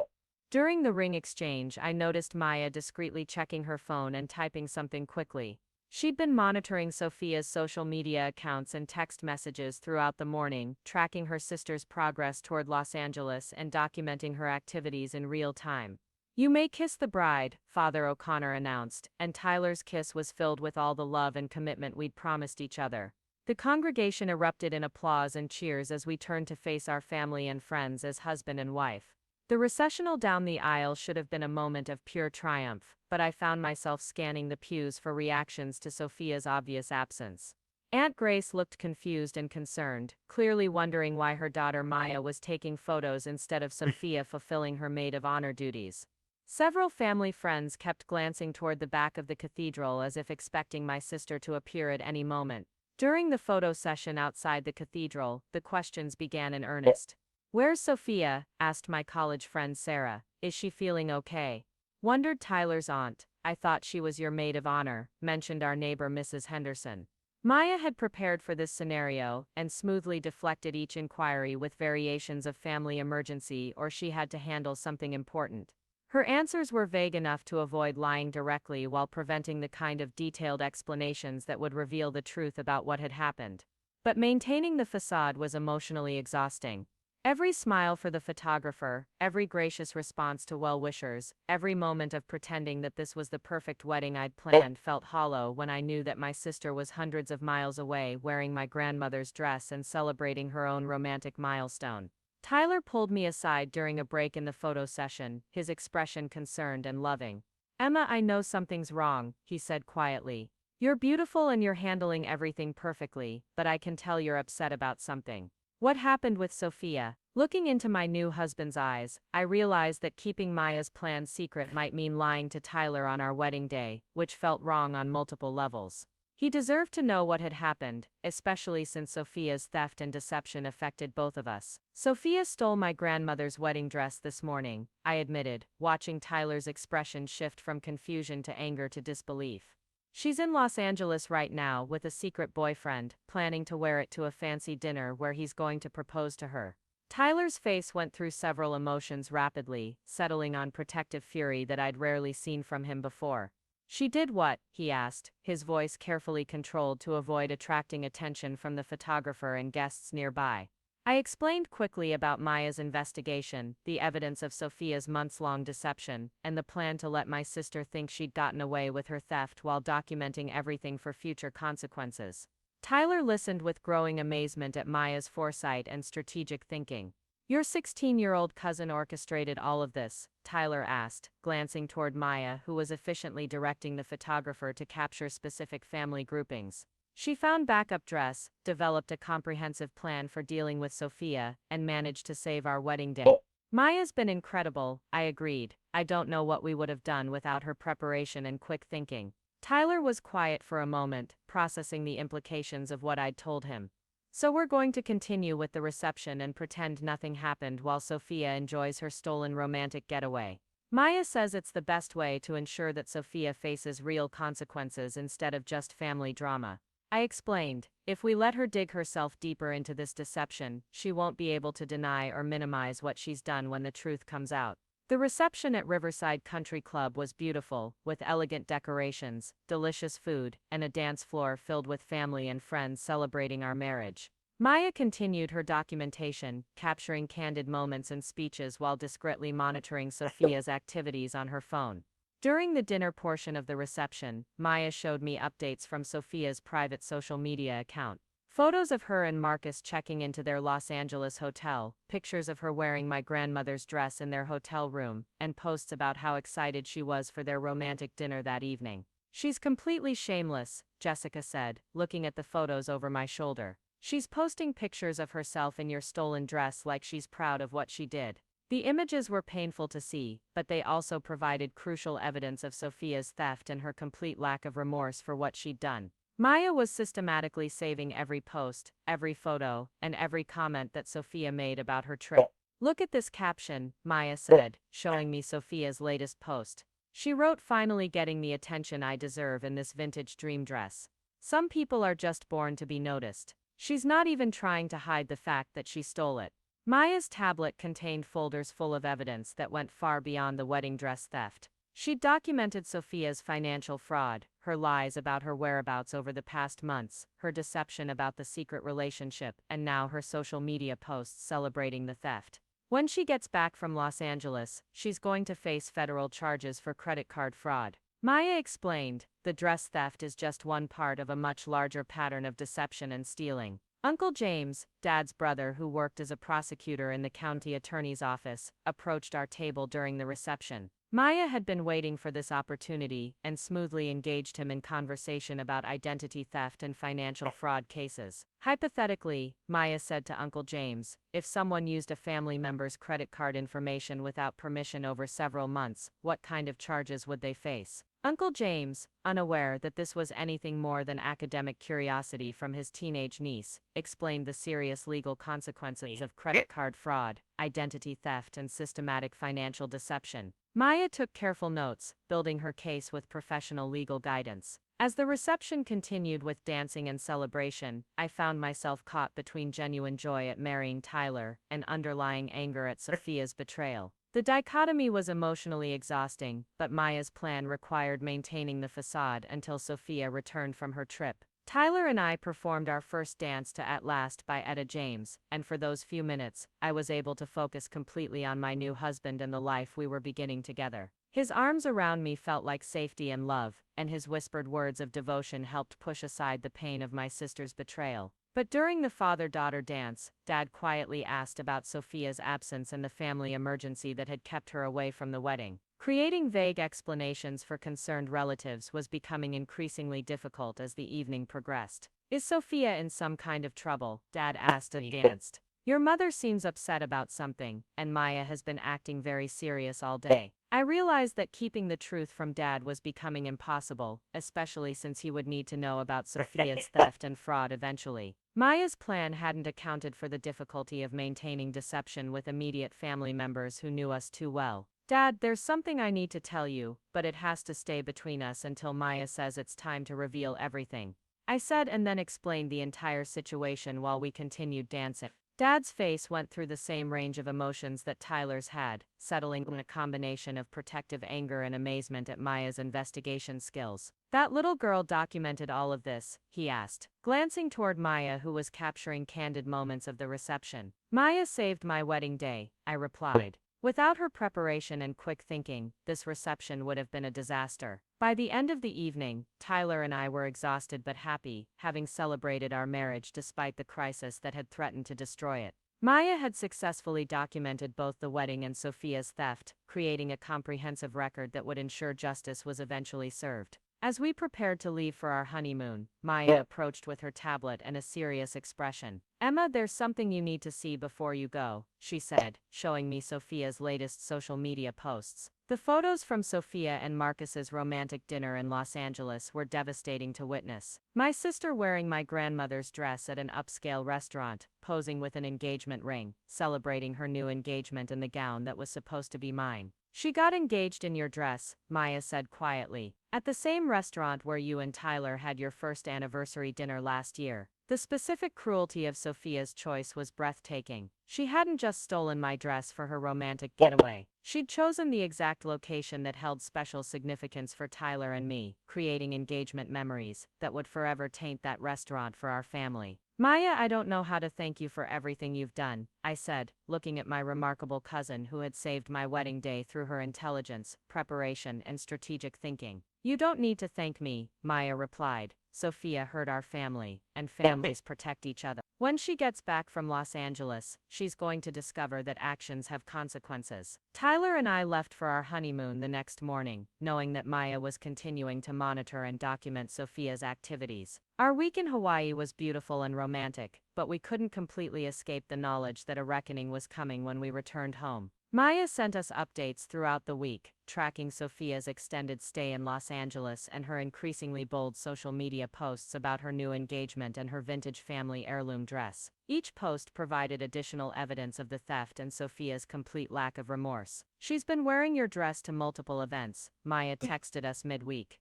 During the ring exchange, I noticed Maya discreetly checking her phone and typing something quickly. She'd been monitoring Sophia's social media accounts and text messages throughout the morning, tracking her sister's progress toward Los Angeles and documenting her activities in real time. "You may kiss the bride," Father O'Connor announced, and Tyler's kiss was filled with all the love and commitment we'd promised each other. The congregation erupted in applause and cheers as we turned to face our family and friends as husband and wife. The recessional down the aisle should have been a moment of pure triumph, but I found myself scanning the pews for reactions to Sophia's obvious absence. Aunt Grace looked confused and concerned, clearly wondering why her daughter Maya was taking photos instead of Sophia fulfilling her maid of honor duties. Several family friends kept glancing toward the back of the cathedral as if expecting my sister to appear at any moment. During the photo session outside the cathedral, the questions began in earnest. "Where's Sophia?" asked my college friend Sarah. "Is she feeling okay?" Wondered Tyler's aunt. "I thought she was your maid of honor," mentioned our neighbor Mrs. Henderson. Maya had prepared for this scenario, and smoothly deflected each inquiry with variations of family emergency or she had to handle something important. Her answers were vague enough to avoid lying directly while preventing the kind of detailed explanations that would reveal the truth about what had happened. But maintaining the facade was emotionally exhausting. Every smile for the photographer, every gracious response to well-wishers, every moment of pretending that this was the perfect wedding I'd planned felt hollow when I knew that my sister was hundreds of miles away wearing my grandmother's dress and celebrating her own romantic milestone. Tyler pulled me aside during a break in the photo session, his expression concerned and loving. "Emma, I know something's wrong," he said quietly. "You're beautiful and you're handling everything perfectly, but I can tell you're upset about something. What happened with Sophia?" Looking into my new husband's eyes, I realized that keeping Maya's plan secret might mean lying to Tyler on our wedding day, which felt wrong on multiple levels. He deserved to know what had happened, especially since Sophia's theft and deception affected both of us. "Sophia stole my grandmother's wedding dress this morning," I admitted, watching Tyler's expression shift from confusion to anger to disbelief. "She's in Los Angeles right now with a secret boyfriend, planning to wear it to a fancy dinner where he's going to propose to her." Tyler's face went through several emotions rapidly, settling on protective fury that I'd rarely seen from him before. She did what? He asked, his voice carefully controlled to avoid attracting attention from the photographer and guests nearby. I explained quickly about Maya's investigation, the evidence of Sophia's months-long deception, and the plan to let my sister think she'd gotten away with her theft while documenting everything for future consequences. Tyler listened with growing amazement at Maya's foresight and strategic thinking. Your 16-year-old cousin orchestrated all of this, Tyler asked, glancing toward Maya, who was efficiently directing the photographer to capture specific family groupings. She found backup dress, developed a comprehensive plan for dealing with Sophia, and managed to save our wedding day. Maya's been incredible, I agreed. I don't know what we would have done without her preparation and quick thinking. Tyler was quiet for a moment, processing the implications of what I'd told him. So we're going to continue with the reception and pretend nothing happened while Sophia enjoys her stolen romantic getaway. Maya says it's the best way to ensure that Sophia faces real consequences instead of just family drama. I explained, if we let her dig herself deeper into this deception, she won't be able to deny or minimize what she's done when the truth comes out. The reception at Riverside Country Club was beautiful, with elegant decorations, delicious food, and a dance floor filled with family and friends celebrating our marriage. Maya continued her documentation, capturing candid moments and speeches while discreetly monitoring Sophia's activities on her phone. During the dinner portion of the reception, Maya showed me updates from Sophia's private social media account. Photos of her and Marcus checking into their Los Angeles hotel, pictures of her wearing my grandmother's dress in their hotel room, and posts about how excited she was for their romantic dinner that evening. She's completely shameless, Jessica said, looking at the photos over my shoulder. She's posting pictures of herself in your stolen dress like she's proud of what she did. The images were painful to see, but they also provided crucial evidence of Sophia's theft and her complete lack of remorse for what she'd done. Maya was systematically saving every post, every photo, and every comment that Sophia made about her trip. Look at this caption, Maya said, showing me Sophia's latest post. She wrote, finally getting the attention I deserve in this vintage dream dress. Some people are just born to be noticed. She's not even trying to hide the fact that she stole it. Maya's tablet contained folders full of evidence that went far beyond the wedding dress theft. She'd documented Sophia's financial fraud, her lies about her whereabouts over the past months, her deception about the secret relationship, and now her social media posts celebrating the theft. When she gets back from Los Angeles, she's going to face federal charges for credit card fraud. Maya explained, the dress theft is just one part of a much larger pattern of deception and stealing. Uncle James, Dad's brother who worked as a prosecutor in the county attorney's office, approached our table during the reception. Maya had been waiting for this opportunity and smoothly engaged him in conversation about identity theft and financial fraud cases. Hypothetically, Maya said to Uncle James, if someone used a family member's credit card information without permission over several months, what kind of charges would they face? Uncle James, unaware that this was anything more than academic curiosity from his teenage niece, explained the serious legal consequences of credit card fraud, identity theft, and systematic financial deception. Maya took careful notes, building her case with professional legal guidance. As the reception continued with dancing and celebration, I found myself caught between genuine joy at marrying Tyler and underlying anger at Sophia's betrayal. The dichotomy was emotionally exhausting, but Maya's plan required maintaining the facade until Sophia returned from her trip. Tyler and I performed our first dance to At Last by Etta James, and for those few minutes, I was able to focus completely on my new husband and the life we were beginning together. His arms around me felt like safety and love, and his whispered words of devotion helped push aside the pain of my sister's betrayal. But during the father-daughter dance, Dad quietly asked about Sophia's absence and the family emergency that had kept her away from the wedding. Creating vague explanations for concerned relatives was becoming increasingly difficult as the evening progressed. Is Sophia in some kind of trouble? Dad asked aghast. Your mother seems upset about something, and Maya has been acting very serious all day. I realized that keeping the truth from Dad was becoming impossible, especially since he would need to know about Sophia's theft and fraud eventually. Maya's plan hadn't accounted for the difficulty of maintaining deception with immediate family members who knew us too well. Dad, there's something I need to tell you, but it has to stay between us until Maya says it's time to reveal everything. I said and then explained the entire situation while we continued dancing. Dad's face went through the same range of emotions that Tyler's had, settling in a combination of protective anger and amazement at Maya's investigation skills. That little girl documented all of this, he asked, glancing toward Maya, who was capturing candid moments of the reception. Maya saved my wedding day, I replied. Without her preparation and quick thinking, this reception would have been a disaster. By the end of the evening, Tyler and I were exhausted but happy, having celebrated our marriage despite the crisis that had threatened to destroy it. Maya had successfully documented both the wedding and Sophia's theft, creating a comprehensive record that would ensure justice was eventually served. As we prepared to leave for our honeymoon, Maya approached with her tablet and a serious expression. Emma, there's something you need to see before you go, she said, showing me Sophia's latest social media posts. The photos from Sophia and Marcus's romantic dinner in Los Angeles were devastating to witness. My sister wearing my grandmother's dress at an upscale restaurant, posing with an engagement ring, celebrating her new engagement in the gown that was supposed to be mine. She got engaged in your dress, Maya said quietly, at the same restaurant where you and Tyler had your first anniversary dinner last year. The specific cruelty of Sophia's choice was breathtaking. She hadn't just stolen my dress for her romantic getaway. She'd chosen the exact location that held special significance for Tyler and me, creating engagement memories that would forever taint that restaurant for our family. Maya, I don't know how to thank you for everything you've done, I said, looking at my remarkable cousin who had saved my wedding day through her intelligence, preparation, and strategic thinking. You don't need to thank me, Maya replied. Sophia hurt our family, and families protect each other. When she gets back from Los Angeles, she's going to discover that actions have consequences. Tyler and I left for our honeymoon the next morning, knowing that Maya was continuing to monitor and document Sophia's activities. Our week in Hawaii was beautiful and romantic, but we couldn't completely escape the knowledge that a reckoning was coming when we returned home. Maya sent us updates throughout the week, tracking Sophia's extended stay in Los Angeles and her increasingly bold social media posts about her new engagement and her vintage family heirloom dress. Each post provided additional evidence of the theft and Sophia's complete lack of remorse. She's been wearing your dress to multiple events, Maya texted us midweek.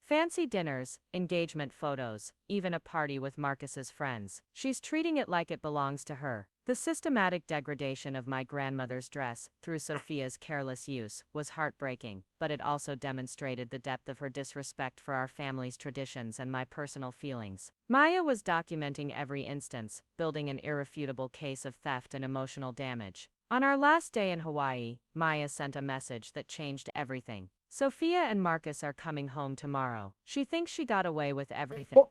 Fancy dinners, engagement photos, even a party with Marcus's friends. She's treating it like it belongs to her. The systematic degradation of my grandmother's dress, through Sophia's careless use, was heartbreaking, but it also demonstrated the depth of her disrespect for our family's traditions and my personal feelings. Maya was documenting every instance, building an irrefutable case of theft and emotional damage. On our last day in Hawaii, Maya sent a message that changed everything. Sophia and Marcus are coming home tomorrow. She thinks she got away with everything,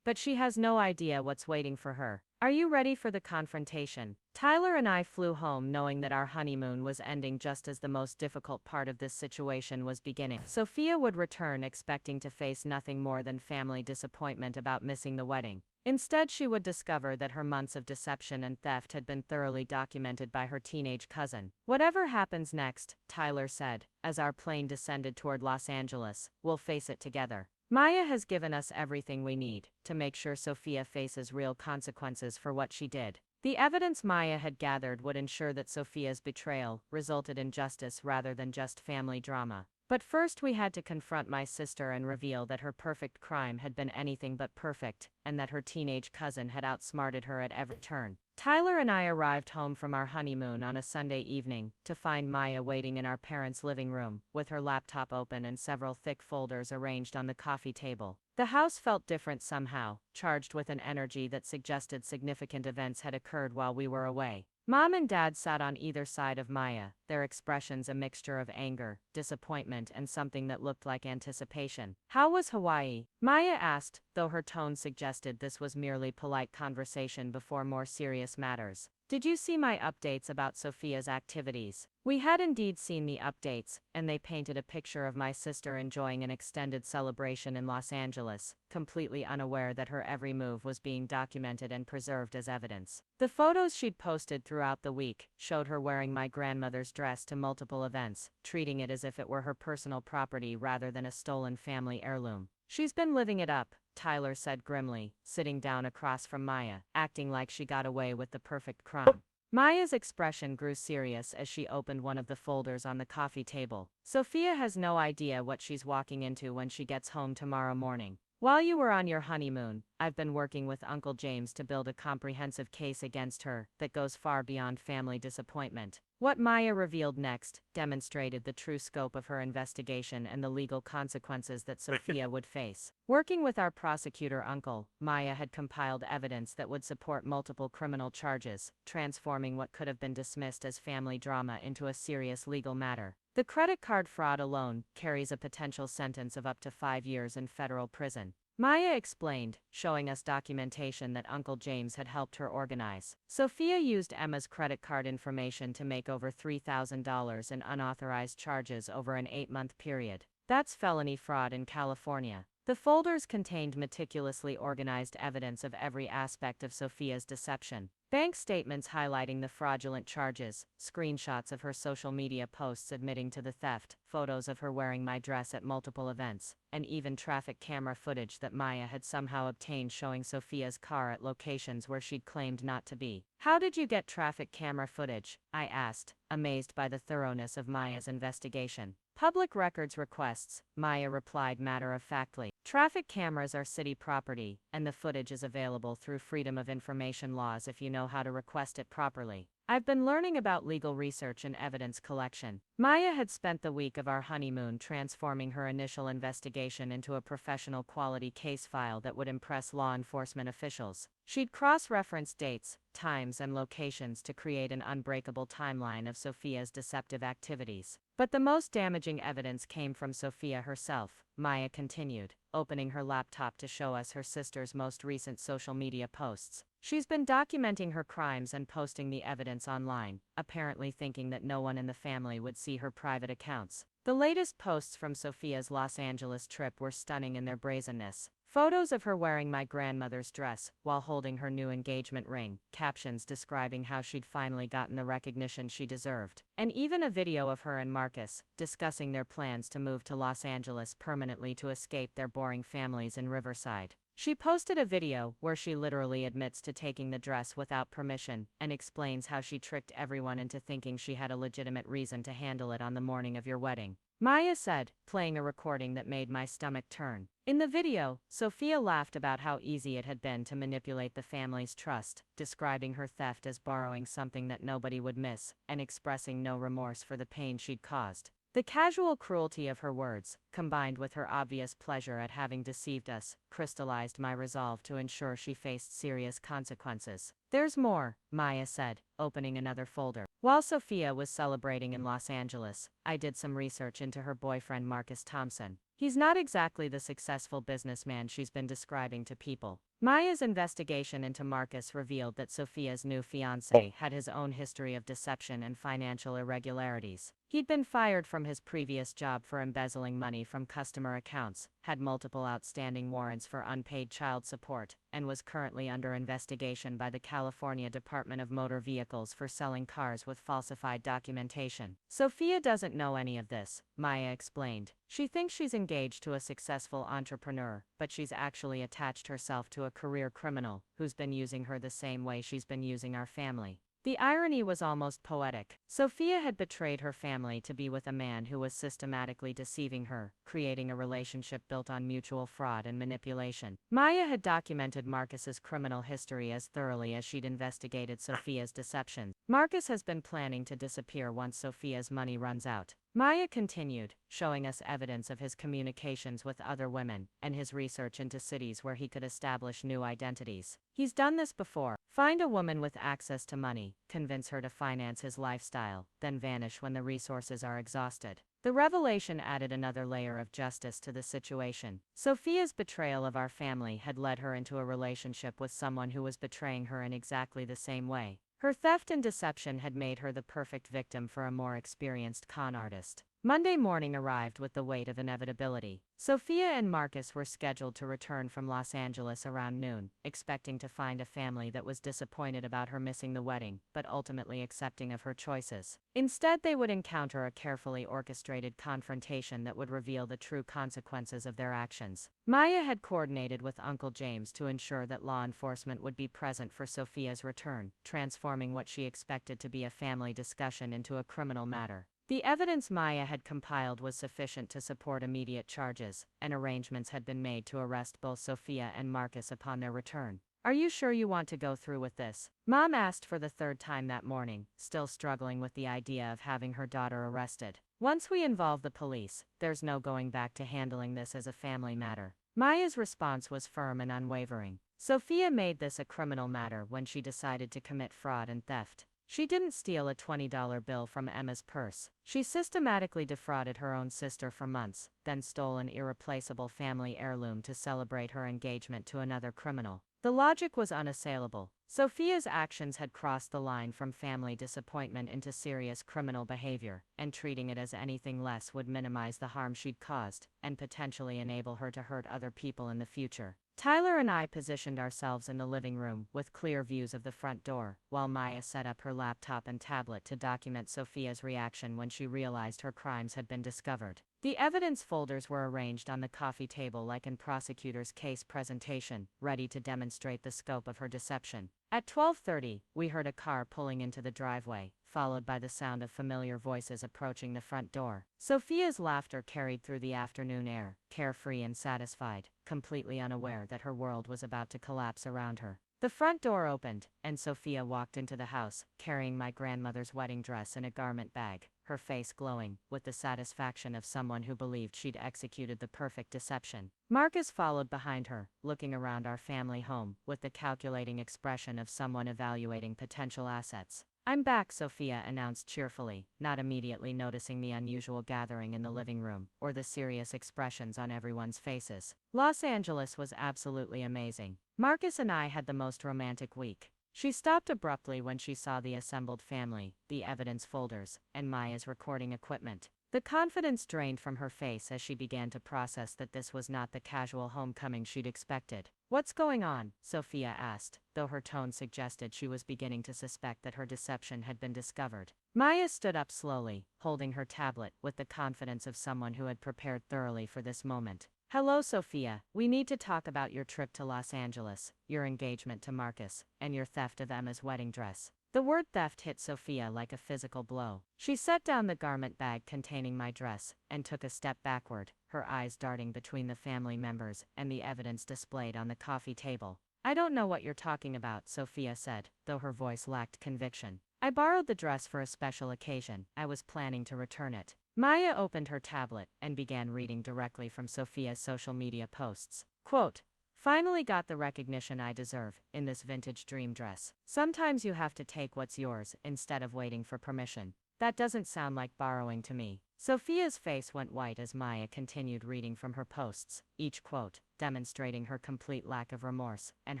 but she has no idea what's waiting for her. Are you ready for the confrontation? Tyler and I flew home knowing that our honeymoon was ending just as the most difficult part of this situation was beginning. Sophia would return expecting to face nothing more than family disappointment about missing the wedding. Instead, she would discover that her months of deception and theft had been thoroughly documented by her teenage cousin. Whatever happens next, Tyler said, as our plane descended toward Los Angeles, we'll face it together. Maya has given us everything we need to make sure Sophia faces real consequences for what she did. The evidence Maya had gathered would ensure that Sophia's betrayal resulted in justice rather than just family drama. But first we had to confront my sister and reveal that her perfect crime had been anything but perfect, and that her teenage cousin had outsmarted her at every turn. Tyler and I arrived home from our honeymoon on a Sunday evening, to find Maya waiting in our parents' living room, with her laptop open and several thick folders arranged on the coffee table. The house felt different somehow, charged with an energy that suggested significant events had occurred while we were away. Mom and Dad sat on either side of Maya, their expressions a mixture of anger, disappointment, and something that looked like anticipation. How was Hawaii? Maya asked, though her tone suggested this was merely polite conversation before more serious matters. Did you see my updates about Sophia's activities? We had indeed seen the updates, and they painted a picture of my sister enjoying an extended celebration in Los Angeles, completely unaware that her every move was being documented and preserved as evidence. The photos she'd posted throughout the week showed her wearing my grandmother's dress to multiple events, treating it as if it were her personal property rather than a stolen family heirloom. She's been living it up, Tyler said grimly, sitting down across from Maya, acting like she got away with the perfect crime. Maya's expression grew serious as she opened one of the folders on the coffee table. Sophia has no idea what she's walking into when she gets home tomorrow morning. While you were on your honeymoon, I've been working with Uncle James to build a comprehensive case against her that goes far beyond family disappointment. What Maya revealed next demonstrated the true scope of her investigation and the legal consequences that Sophia would face. Working with our prosecutor uncle, Maya had compiled evidence that would support multiple criminal charges, transforming what could have been dismissed as family drama into a serious legal matter. The credit card fraud alone carries a potential sentence of up to 5 years in federal prison. Maya explained, showing us documentation that Uncle James had helped her organize. Sophia used Emma's credit card information to make over $3,000 in unauthorized charges over an 8-month period. That's felony fraud in California. The folders contained meticulously organized evidence of every aspect of Sophia's deception. Bank statements highlighting the fraudulent charges, screenshots of her social media posts admitting to the theft, photos of her wearing my dress at multiple events, and even traffic camera footage that Maya had somehow obtained showing Sophia's car at locations where she'd claimed not to be. "How did you get traffic camera footage?" I asked, amazed by the thoroughness of Maya's investigation. "Public records requests," Maya replied matter-of-factly. "Traffic cameras are city property, and the footage is available through Freedom of Information laws if you know how to request it properly. I've been learning about legal research and evidence collection." Maya had spent the week of our honeymoon transforming her initial investigation into a professional quality case file that would impress law enforcement officials. She'd cross-referenced dates, times, and locations to create an unbreakable timeline of Sophia's deceptive activities. But the most damaging evidence came from Sophia herself, Maya continued, opening her laptop to show us her sister's most recent social media posts. She's been documenting her crimes and posting the evidence online, apparently thinking that no one in the family would see her private accounts. The latest posts from Sophia's Los Angeles trip were stunning in their brazenness. Photos of her wearing my grandmother's dress while holding her new engagement ring, captions describing how she'd finally gotten the recognition she deserved, and even a video of her and Marcus discussing their plans to move to Los Angeles permanently to escape their boring families in Riverside. She posted a video where she literally admits to taking the dress without permission and explains how she tricked everyone into thinking she had a legitimate reason to handle it on the morning of your wedding. Maya said, playing a recording that made my stomach turn. In the video, Sophia laughed about how easy it had been to manipulate the family's trust, describing her theft as borrowing something that nobody would miss, and expressing no remorse for the pain she'd caused. The casual cruelty of her words, combined with her obvious pleasure at having deceived us, crystallized my resolve to ensure she faced serious consequences. "There's more," Maya said, opening another folder. "While Sophia was celebrating in Los Angeles, I did some research into her boyfriend Marcus Thompson. He's not exactly the successful businessman she's been describing to people." Maya's investigation into Marcus revealed that Sophia's new fiancé had his own history of deception and financial irregularities. He'd been fired from his previous job for embezzling money from customer accounts, had multiple outstanding warrants for unpaid child support, and was currently under investigation by the California Department of Motor Vehicles for selling cars with falsified documentation. "Sophia doesn't know any of this," Maya explained. "She thinks she's engaged to a successful entrepreneur, but she's actually attached herself to a career criminal who's been using her the same way she's been using our family." The irony was almost poetic. Sophia had betrayed her family to be with a man who was systematically deceiving her, creating a relationship built on mutual fraud and manipulation. Maya had documented Marcus's criminal history as thoroughly as she'd investigated Sophia's deceptions. "Marcus has been planning to disappear once Sophia's money runs out," Maya continued, showing us evidence of his communications with other women, and his research into cities where he could establish new identities. "He's done this before. Find a woman with access to money, convince her to finance his lifestyle, then vanish when the resources are exhausted." The revelation added another layer of justice to the situation. Sophia's betrayal of our family had led her into a relationship with someone who was betraying her in exactly the same way. Her theft and deception had made her the perfect victim for a more experienced con artist. Monday morning arrived with the weight of inevitability. Sophia and Marcus were scheduled to return from Los Angeles around noon, expecting to find a family that was disappointed about her missing the wedding, but ultimately accepting of her choices. Instead, they would encounter a carefully orchestrated confrontation that would reveal the true consequences of their actions. Maya had coordinated with Uncle James to ensure that law enforcement would be present for Sophia's return, transforming what she expected to be a family discussion into a criminal matter. The evidence Maya had compiled was sufficient to support immediate charges, and arrangements had been made to arrest both Sophia and Marcus upon their return. "Are you sure you want to go through with this?" Mom asked for the third time that morning, still struggling with the idea of having her daughter arrested. "Once we involve the police, there's no going back to handling this as a family matter." Maya's response was firm and unwavering. Sophia made this a criminal matter when she decided to commit fraud and theft. She didn't steal a $20 bill from Emma's purse. She systematically defrauded her own sister for months, then stole an irreplaceable family heirloom to celebrate her engagement to another criminal. The logic was unassailable. Sophia's actions had crossed the line from family disappointment into serious criminal behavior, and treating it as anything less would minimize the harm she'd caused, and potentially enable her to hurt other people in the future. Tyler and I positioned ourselves in the living room, with clear views of the front door, while Maya set up her laptop and tablet to document Sophia's reaction when she realized her crimes had been discovered. The evidence folders were arranged on the coffee table like in prosecutor's case presentation, ready to demonstrate the scope of her deception. At 12:30, we heard a car pulling into the driveway, followed by the sound of familiar voices approaching the front door. Sophia's laughter carried through the afternoon air, carefree and satisfied, completely unaware that her world was about to collapse around her. The front door opened, and Sophia walked into the house, carrying my grandmother's wedding dress in a garment bag, her face glowing with the satisfaction of someone who believed she'd executed the perfect deception. Marcus followed behind her, looking around our family home with the calculating expression of someone evaluating potential assets. "I'm back," Sophia announced cheerfully, not immediately noticing the unusual gathering in the living room, or the serious expressions on everyone's faces. "Los Angeles was absolutely amazing. Marcus and I had the most romantic week." She stopped abruptly when she saw the assembled family, the evidence folders, and Maya's recording equipment. The confidence drained from her face as she began to process that this was not the casual homecoming she'd expected. "What's going on?" Sophia asked, though her tone suggested she was beginning to suspect that her deception had been discovered. Maya stood up slowly, holding her tablet with the confidence of someone who had prepared thoroughly for this moment. "Hello, Sophia. We need to talk about your trip to Los Angeles, your engagement to Marcus, and your theft of Emma's wedding dress." The word theft hit Sophia like a physical blow. She set down the garment bag containing my dress, and took a step backward, her eyes darting between the family members and the evidence displayed on the coffee table. "I don't know what you're talking about," Sophia said, though her voice lacked conviction. "I borrowed the dress for a special occasion. I was planning to return it." Maya opened her tablet and began reading directly from Sophia's social media posts. Quote, "Finally got the recognition I deserve, in this vintage dream dress. Sometimes you have to take what's yours, instead of waiting for permission. That doesn't sound like borrowing to me." Sophia's face went white as Maya continued reading from her posts, each quote demonstrating her complete lack of remorse, and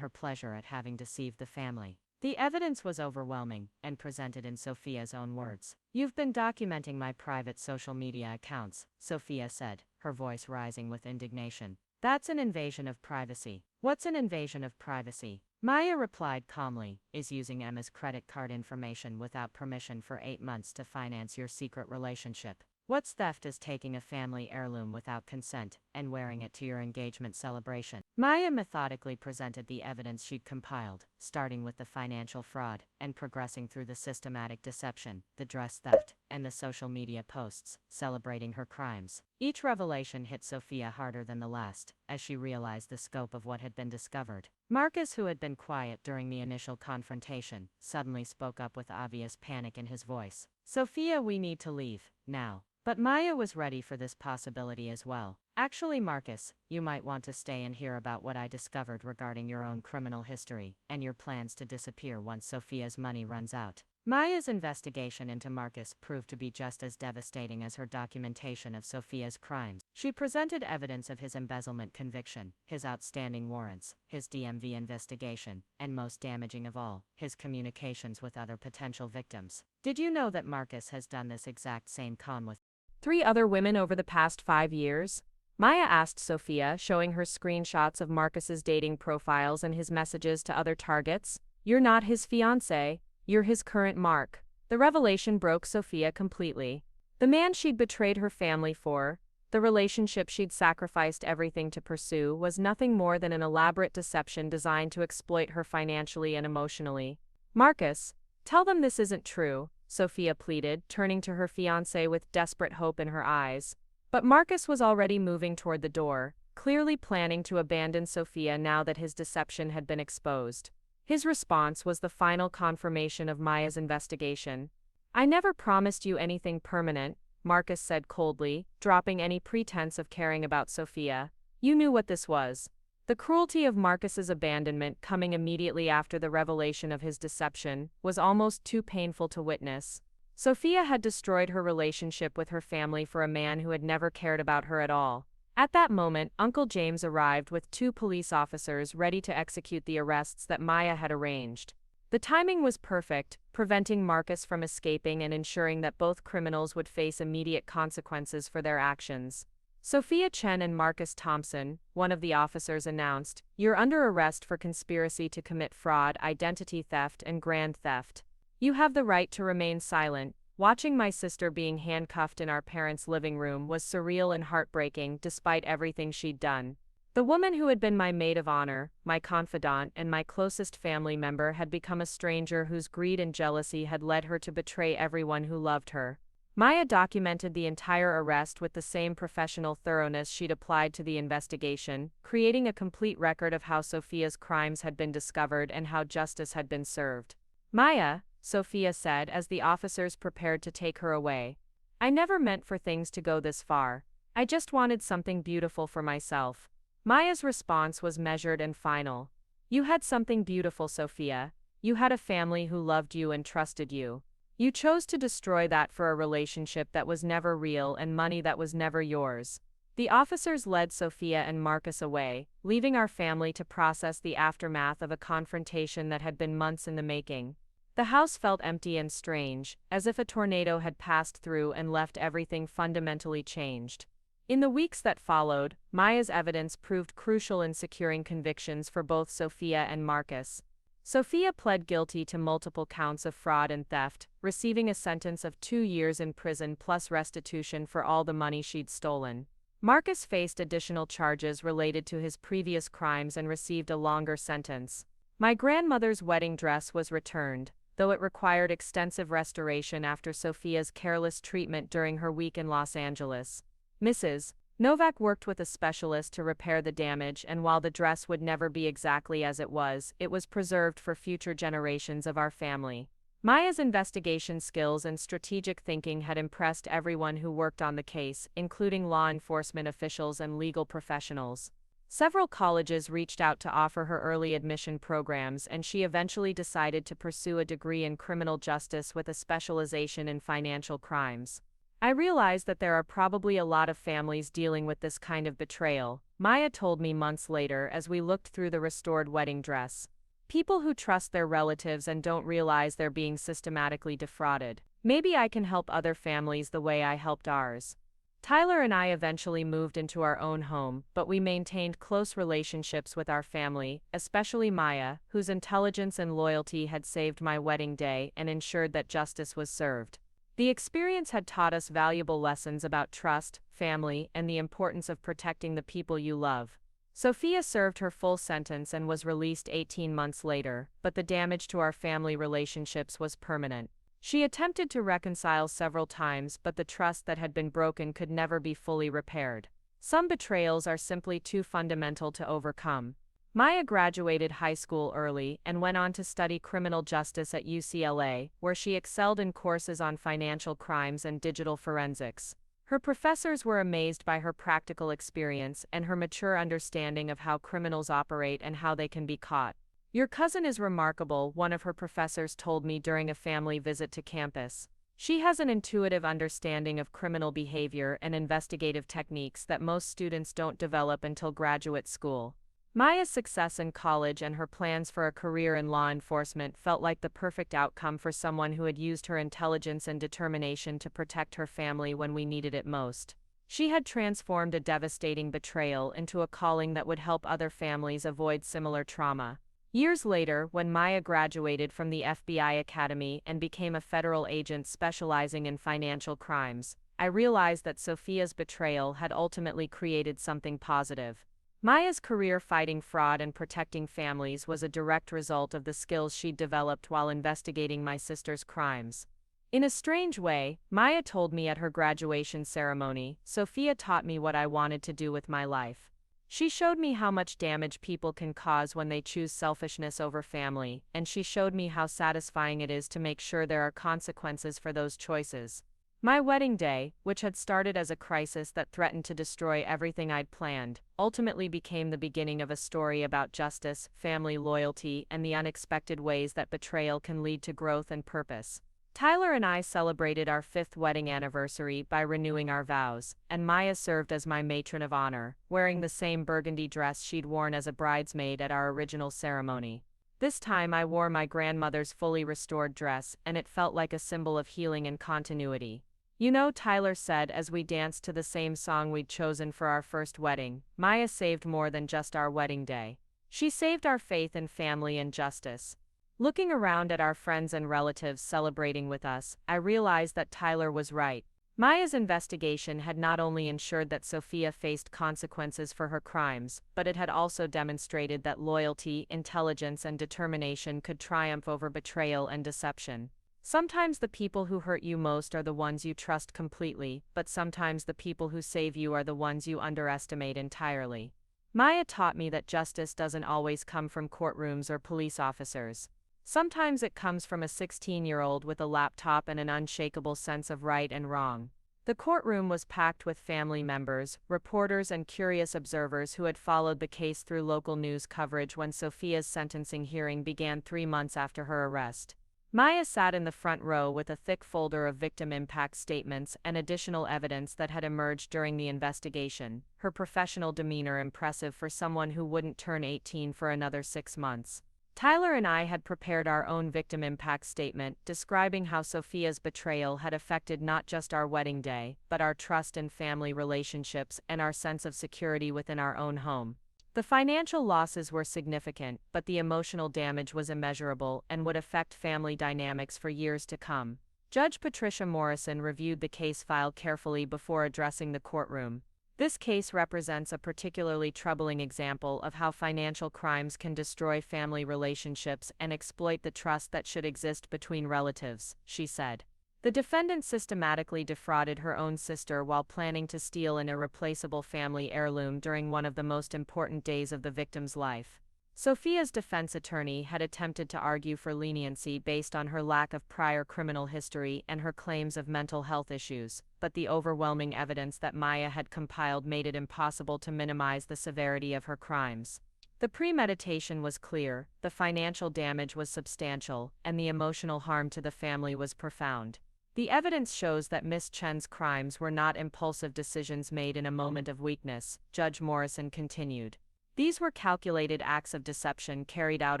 her pleasure at having deceived the family. The evidence was overwhelming, and presented in Sophia's own words. "You've been documenting my private social media accounts," Sophia said, her voice rising with indignation. "That's an invasion of privacy." "What's an invasion of privacy?" Maya replied calmly, "Is using Emma's credit card information without permission for 8 months to finance your secret relationship. What's theft is taking a family heirloom without consent, and wearing it to your engagement celebration." Maya methodically presented the evidence she'd compiled, starting with the financial fraud, and progressing through the systematic deception, the dress theft, and the social media posts, celebrating her crimes. Each revelation hit Sophia harder than the last, as she realized the scope of what had been discovered. Marcus, who had been quiet during the initial confrontation, suddenly spoke up with obvious panic in his voice. "Sophia, we need to leave, now." But Maya was ready for this possibility as well. "Actually, Marcus, you might want to stay and hear about what I discovered regarding your own criminal history, and your plans to disappear once Sophia's money runs out." Maya's investigation into Marcus proved to be just as devastating as her documentation of Sophia's crimes. She presented evidence of his embezzlement conviction, his outstanding warrants, his DMV investigation, and most damaging of all, his communications with other potential victims. "Did you know that Marcus has done this exact same con with 3 other women over the past 5 years?" Maya asked Sophia, showing her screenshots of Marcus's dating profiles and his messages to other targets. "You're not his fiancé, you're his current Mark." The revelation broke Sophia completely. The man she'd betrayed her family for, the relationship she'd sacrificed everything to pursue, was nothing more than an elaborate deception designed to exploit her financially and emotionally. "Marcus, tell them this isn't true," Sophia pleaded, turning to her fiancé with desperate hope in her eyes. But Marcus was already moving toward the door, clearly planning to abandon Sophia now that his deception had been exposed. His response was the final confirmation of Maya's investigation. "I never promised you anything permanent," Marcus said coldly, dropping any pretense of caring about Sophia. "You knew what this was." The cruelty of Marcus's abandonment coming immediately after the revelation of his deception was almost too painful to witness. Sophia had destroyed her relationship with her family for a man who had never cared about her at all. At that moment, Uncle James arrived with 2 police officers ready to execute the arrests that Maya had arranged. The timing was perfect, preventing Marcus from escaping and ensuring that both criminals would face immediate consequences for their actions. "Sophia Chen and Marcus Thompson," one of the officers announced, "you're under arrest for conspiracy to commit fraud, identity theft, and grand theft. You have the right to remain silent." Watching my sister being handcuffed in our parents' living room was surreal and heartbreaking despite everything she'd done. The woman who had been my maid of honor, my confidant, and my closest family member had become a stranger whose greed and jealousy had led her to betray everyone who loved her. Maya documented the entire arrest with the same professional thoroughness she'd applied to the investigation, creating a complete record of how Sophia's crimes had been discovered and how justice had been served. "Maya," Sophia said as the officers prepared to take her away, "I never meant for things to go this far. I just wanted something beautiful for myself." Maya's response was measured and final. "You had something beautiful, Sophia. You had a family who loved you and trusted you. You chose to destroy that for a relationship that was never real and money that was never yours." The officers led Sophia and Marcus away, leaving our family to process the aftermath of a confrontation that had been months in the making. The house felt empty and strange, as if a tornado had passed through and left everything fundamentally changed. In the weeks that followed, Maya's evidence proved crucial in securing convictions for both Sophia and Marcus. Sophia pled guilty to multiple counts of fraud and theft, receiving a sentence of 2 years in prison plus restitution for all the money she'd stolen. Marcus faced additional charges related to his previous crimes and received a longer sentence. My grandmother's wedding dress was returned, though it required extensive restoration after Sophia's careless treatment during her week in Los Angeles. Mrs. Novak worked with a specialist to repair the damage, and while the dress would never be exactly as it was preserved for future generations of our family. Maya's investigation skills and strategic thinking had impressed everyone who worked on the case, including law enforcement officials and legal professionals. Several colleges reached out to offer her early admission programs, and she eventually decided to pursue a degree in criminal justice with a specialization in financial crimes. "I realize that there are probably a lot of families dealing with this kind of betrayal," Maya told me months later as we looked through the restored wedding dress. "People who trust their relatives and don't realize they're being systematically defrauded. Maybe I can help other families the way I helped ours." Tyler and I eventually moved into our own home, but we maintained close relationships with our family, especially Maya, whose intelligence and loyalty had saved my wedding day and ensured that justice was served. The experience had taught us valuable lessons about trust, family, and the importance of protecting the people you love. Sophia served her full sentence and was released 18 months later, but the damage to our family relationships was permanent. She attempted to reconcile several times, but the trust that had been broken could never be fully repaired. Some betrayals are simply too fundamental to overcome. Maya graduated high school early and went on to study criminal justice at UCLA, where she excelled in courses on financial crimes and digital forensics. Her professors were amazed by her practical experience and her mature understanding of how criminals operate and how they can be caught. "Your cousin is remarkable," one of her professors told me during a family visit to campus. "She has an intuitive understanding of criminal behavior and investigative techniques that most students don't develop until graduate school." Maya's success in college and her plans for a career in law enforcement felt like the perfect outcome for someone who had used her intelligence and determination to protect her family when we needed it most. She had transformed a devastating betrayal into a calling that would help other families avoid similar trauma. Years later, when Maya graduated from the FBI Academy and became a federal agent specializing in financial crimes, I realized that Sophia's betrayal had ultimately created something positive. Maya's career fighting fraud and protecting families was a direct result of the skills she'd developed while investigating my sister's crimes. In a strange way, Maya told me at her graduation ceremony, Sophia taught me what I wanted to do with my life. She showed me how much damage people can cause when they choose selfishness over family, and she showed me how satisfying it is to make sure there are consequences for those choices. My wedding day, which had started as a crisis that threatened to destroy everything I'd planned, ultimately became the beginning of a story about justice, family loyalty, and the unexpected ways that betrayal can lead to growth and purpose. Tyler and I celebrated our 5th wedding anniversary by renewing our vows, and Maya served as my matron of honor, wearing the same burgundy dress she'd worn as a bridesmaid at our original ceremony. This time I wore my grandmother's fully restored dress, and it felt like a symbol of healing and continuity. You know, Tyler said as we danced to the same song we'd chosen for our first wedding, Maya saved more than just our wedding day. She saved our faith in family and justice. Looking around at our friends and relatives celebrating with us, I realized that Tyler was right. Maya's investigation had not only ensured that Sophia faced consequences for her crimes, but it had also demonstrated that loyalty, intelligence, and determination could triumph over betrayal and deception. Sometimes the people who hurt you most are the ones you trust completely, but sometimes the people who save you are the ones you underestimate entirely. Maya taught me that justice doesn't always come from courtrooms or police officers. Sometimes it comes from a 16-year-old with a laptop and an unshakable sense of right and wrong. The courtroom was packed with family members, reporters, and curious observers who had followed the case through local news coverage when Sophia's sentencing hearing began 3 months after her arrest. Maya sat in the front row with a thick folder of victim impact statements and additional evidence that had emerged during the investigation, her professional demeanor impressive for someone who wouldn't turn 18 for another 6 months. Tyler and I had prepared our own victim impact statement, describing how Sophia's betrayal had affected not just our wedding day, but our trust in family relationships and our sense of security within our own home. The financial losses were significant, but the emotional damage was immeasurable and would affect family dynamics for years to come. Judge Patricia Morrison reviewed the case file carefully before addressing the courtroom. This case represents a particularly troubling example of how financial crimes can destroy family relationships and exploit the trust that should exist between relatives, she said. The defendant systematically defrauded her own sister while planning to steal an irreplaceable family heirloom during one of the most important days of the victim's life. Sophia's defense attorney had attempted to argue for leniency based on her lack of prior criminal history and her claims of mental health issues, but the overwhelming evidence that Maya had compiled made it impossible to minimize the severity of her crimes. The premeditation was clear, the financial damage was substantial, and the emotional harm to the family was profound. The evidence shows that Miss Chen's crimes were not impulsive decisions made in a moment of weakness, Judge Morrison continued. These were calculated acts of deception carried out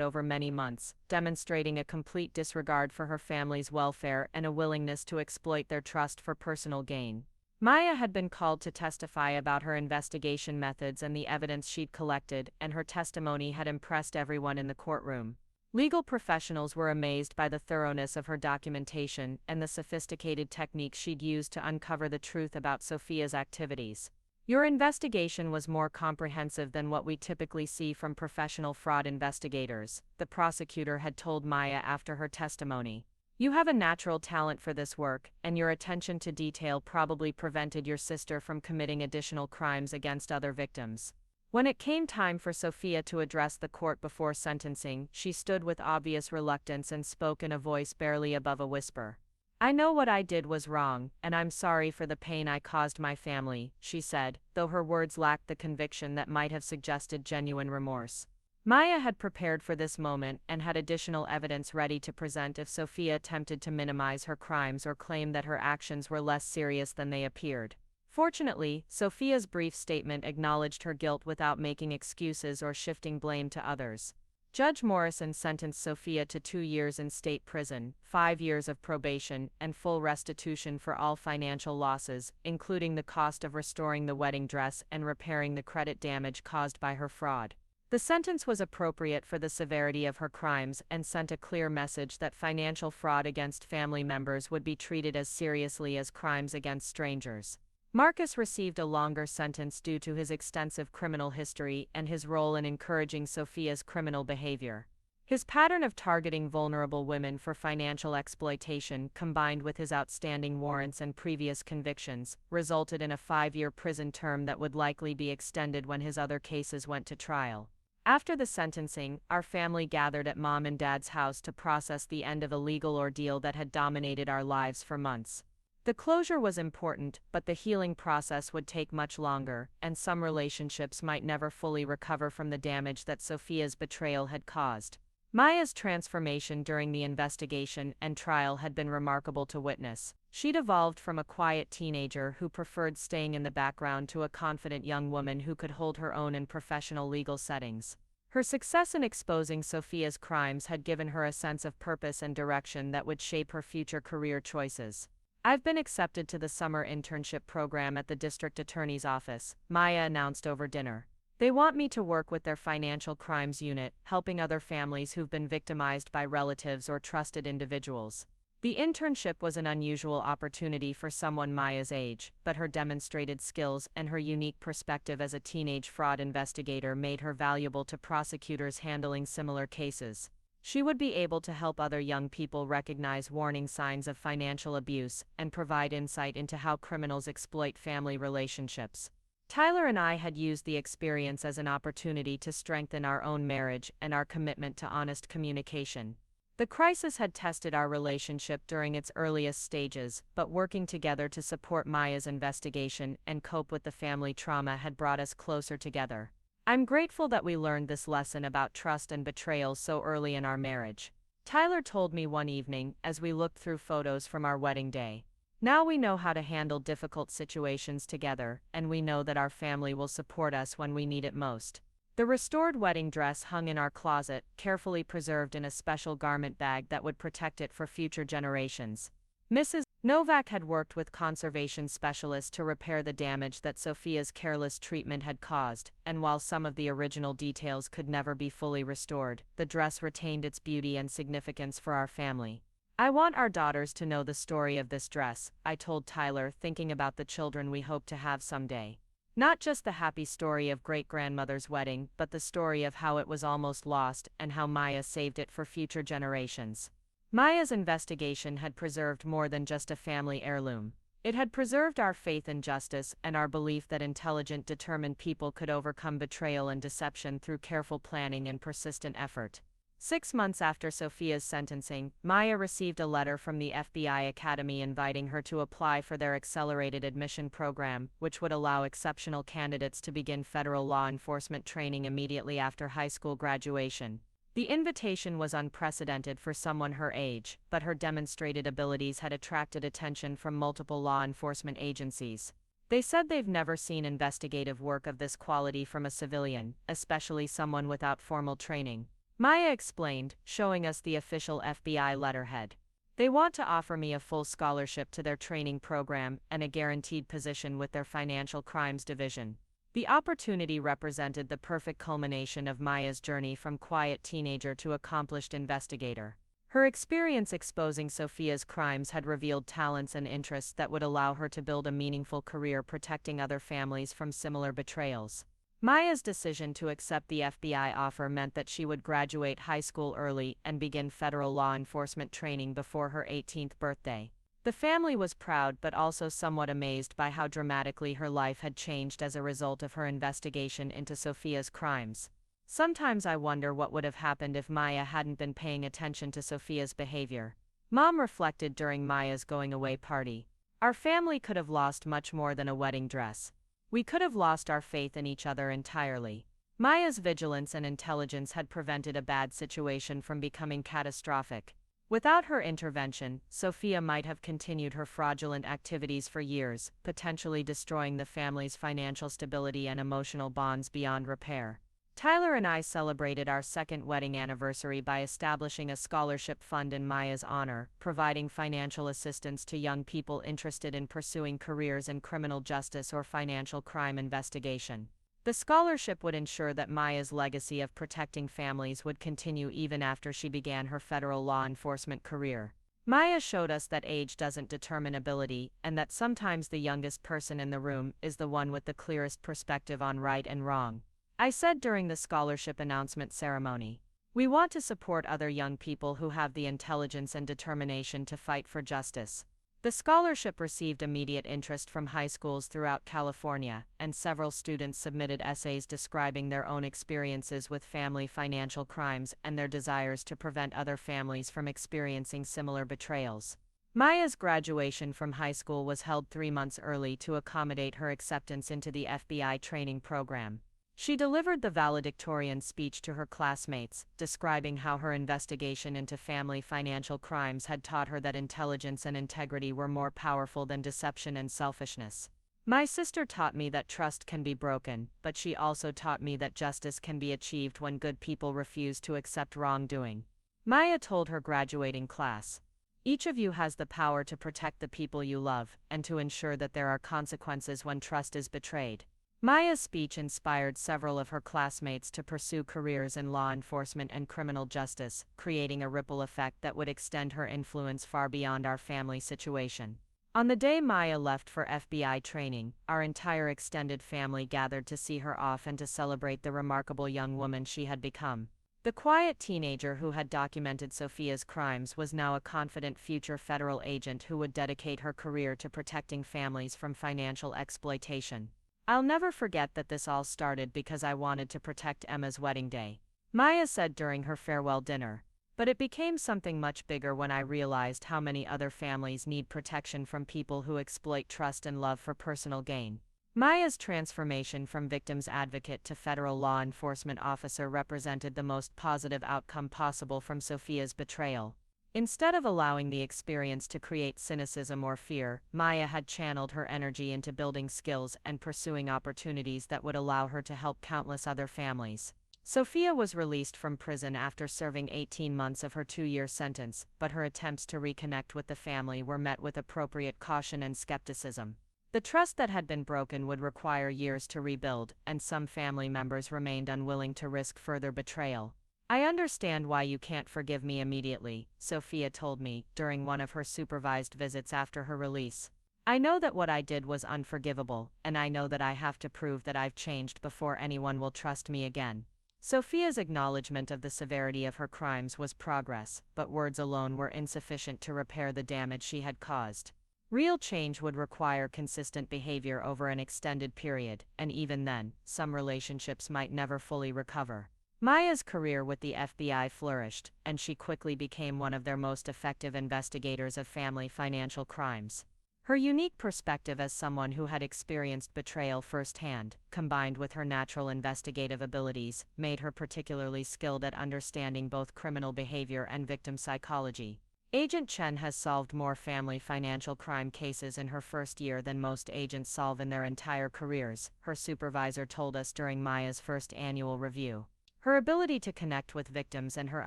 over many months, demonstrating a complete disregard for her family's welfare and a willingness to exploit their trust for personal gain. Maya had been called to testify about her investigation methods and the evidence she'd collected, and her testimony had impressed everyone in the courtroom. Legal professionals were amazed by the thoroughness of her documentation and the sophisticated techniques she'd used to uncover the truth about Sophia's activities. Your investigation was more comprehensive than what we typically see from professional fraud investigators, the prosecutor had told Maya after her testimony. You have a natural talent for this work, and your attention to detail probably prevented your sister from committing additional crimes against other victims. When it came time for Sophia to address the court before sentencing, she stood with obvious reluctance and spoke in a voice barely above a whisper. I know what I did was wrong, and I'm sorry for the pain I caused my family, she said, though her words lacked the conviction that might have suggested genuine remorse. Maya had prepared for this moment and had additional evidence ready to present if Sophia attempted to minimize her crimes or claim that her actions were less serious than they appeared. Fortunately, Sophia's brief statement acknowledged her guilt without making excuses or shifting blame to others. Judge Morrison sentenced Sophia to 2 years in state prison, 5 years of probation, and full restitution for all financial losses, including the cost of restoring the wedding dress and repairing the credit damage caused by her fraud. The sentence was appropriate for the severity of her crimes and sent a clear message that financial fraud against family members would be treated as seriously as crimes against strangers. Marcus received a longer sentence due to his extensive criminal history and his role in encouraging Sophia's criminal behavior. His pattern of targeting vulnerable women for financial exploitation, combined with his outstanding warrants and previous convictions, resulted in a 5-year prison term that would likely be extended when his other cases went to trial. After the sentencing, our family gathered at Mom and Dad's house to process the end of a legal ordeal that had dominated our lives for months. The closure was important, but the healing process would take much longer, and some relationships might never fully recover from the damage that Sophia's betrayal had caused. Maya's transformation during the investigation and trial had been remarkable to witness. She'd evolved from a quiet teenager who preferred staying in the background to a confident young woman who could hold her own in professional legal settings. Her success in exposing Sophia's crimes had given her a sense of purpose and direction that would shape her future career choices. "I've been accepted to the summer internship program at the district attorney's office," Maya announced over dinner. "They want me to work with their financial crimes unit, helping other families who've been victimized by relatives or trusted individuals." The internship was an unusual opportunity for someone Maya's age, but her demonstrated skills and her unique perspective as a teenage fraud investigator made her valuable to prosecutors handling similar cases. She would be able to help other young people recognize warning signs of financial abuse and provide insight into how criminals exploit family relationships. Tyler and I had used the experience as an opportunity to strengthen our own marriage and our commitment to honest communication. The crisis had tested our relationship during its earliest stages, but working together to support Maya's investigation and cope with the family trauma had brought us closer together. "I'm grateful that we learned this lesson about trust and betrayal so early in our marriage," Tyler told me one evening as we looked through photos from our wedding day. "Now we know how to handle difficult situations together, and we know that our family will support us when we need it most." The restored wedding dress hung in our closet, carefully preserved in a special garment bag that would protect it for future generations. Mrs. Novak had worked with conservation specialists to repair the damage that Sophia's careless treatment had caused, and while some of the original details could never be fully restored, the dress retained its beauty and significance for our family. "I want our daughters to know the story of this dress," I told Tyler, thinking about the children we hope to have someday. "Not just the happy story of great-grandmother's wedding, but the story of how it was almost lost and how Maya saved it for future generations." Maya's investigation had preserved more than just a family heirloom. It had preserved our faith in justice and our belief that intelligent, determined people could overcome betrayal and deception through careful planning and persistent effort. 6 months after Sophia's sentencing, Maya received a letter from the FBI Academy inviting her to apply for their accelerated admission program, which would allow exceptional candidates to begin federal law enforcement training immediately after high school graduation. The invitation was unprecedented for someone her age, but her demonstrated abilities had attracted attention from multiple law enforcement agencies. They said they've never seen investigative work of this quality from a civilian, especially someone without formal training. Maya explained, showing us the official FBI letterhead. "They want to offer me a full scholarship to their training program and a guaranteed position with their financial crimes division." The opportunity represented the perfect culmination of Maya's journey from quiet teenager to accomplished investigator. Her experience exposing Sophia's crimes had revealed talents and interests that would allow her to build a meaningful career protecting other families from similar betrayals. Maya's decision to accept the FBI offer meant that she would graduate high school early and begin federal law enforcement training before her 18th birthday. The family was proud but also somewhat amazed by how dramatically her life had changed as a result of her investigation into Sophia's crimes. "Sometimes I wonder what would have happened if Maya hadn't been paying attention to Sophia's behavior," Mom reflected during Maya's going-away party. "Our family could have lost much more than a wedding dress. We could have lost our faith in each other entirely." Maya's vigilance and intelligence had prevented a bad situation from becoming catastrophic. Without her intervention, Sophia might have continued her fraudulent activities for years, potentially destroying the family's financial stability and emotional bonds beyond repair. Tyler and I celebrated our second wedding anniversary by establishing a scholarship fund in Maya's honor, providing financial assistance to young people interested in pursuing careers in criminal justice or financial crime investigation. The scholarship would ensure that Maya's legacy of protecting families would continue even after she began her federal law enforcement career. Maya showed us that age doesn't determine ability, and that sometimes the youngest person in the room is the one with the clearest perspective on right and wrong. I said during the scholarship announcement ceremony. We want to support other young people who have the intelligence and determination to fight for justice. The scholarship received immediate interest from high schools throughout California, and several students submitted essays describing their own experiences with family financial crimes and their desires to prevent other families from experiencing similar betrayals. Maya's graduation from high school was held 3 months early to accommodate her acceptance into the FBI training program. She delivered the valedictorian speech to her classmates, describing how her investigation into family financial crimes had taught her that intelligence and integrity were more powerful than deception and selfishness. My sister taught me that trust can be broken, but she also taught me that justice can be achieved when good people refuse to accept wrongdoing. Maya told her graduating class, "Each of you has the power to protect the people you love, and to ensure that there are consequences when trust is betrayed." Maya's speech inspired several of her classmates to pursue careers in law enforcement and criminal justice, creating a ripple effect that would extend her influence far beyond our family situation. On the day Maya left for FBI training, our entire extended family gathered to see her off and to celebrate the remarkable young woman she had become. The quiet teenager who had documented Sophia's crimes was now a confident future federal agent who would dedicate her career to protecting families from financial exploitation. "I'll never forget that this all started because I wanted to protect Emma's wedding day," Maya said during her farewell dinner. "But it became something much bigger when I realized how many other families need protection from people who exploit trust and love for personal gain." Maya's transformation from victim's advocate to federal law enforcement officer represented the most positive outcome possible from Sophia's betrayal. Instead of allowing the experience to create cynicism or fear, Maya had channeled her energy into building skills and pursuing opportunities that would allow her to help countless other families. Sophia was released from prison after serving 18 months of her 2-year sentence, but her attempts to reconnect with the family were met with appropriate caution and skepticism. The trust that had been broken would require years to rebuild, and some family members remained unwilling to risk further betrayal. "I understand why you can't forgive me immediately," Sophia told me during one of her supervised visits after her release. "I know that what I did was unforgivable, and I know that I have to prove that I've changed before anyone will trust me again." Sophia's acknowledgement of the severity of her crimes was progress, but words alone were insufficient to repair the damage she had caused. Real change would require consistent behavior over an extended period, and even then, some relationships might never fully recover. Maya's career with the FBI flourished, and she quickly became one of their most effective investigators of family financial crimes. Her unique perspective as someone who had experienced betrayal firsthand, combined with her natural investigative abilities, made her particularly skilled at understanding both criminal behavior and victim psychology. Agent Chen has solved more family financial crime cases in her first year than most agents solve in their entire careers, her supervisor told us during Maya's first annual review. Her ability to connect with victims and her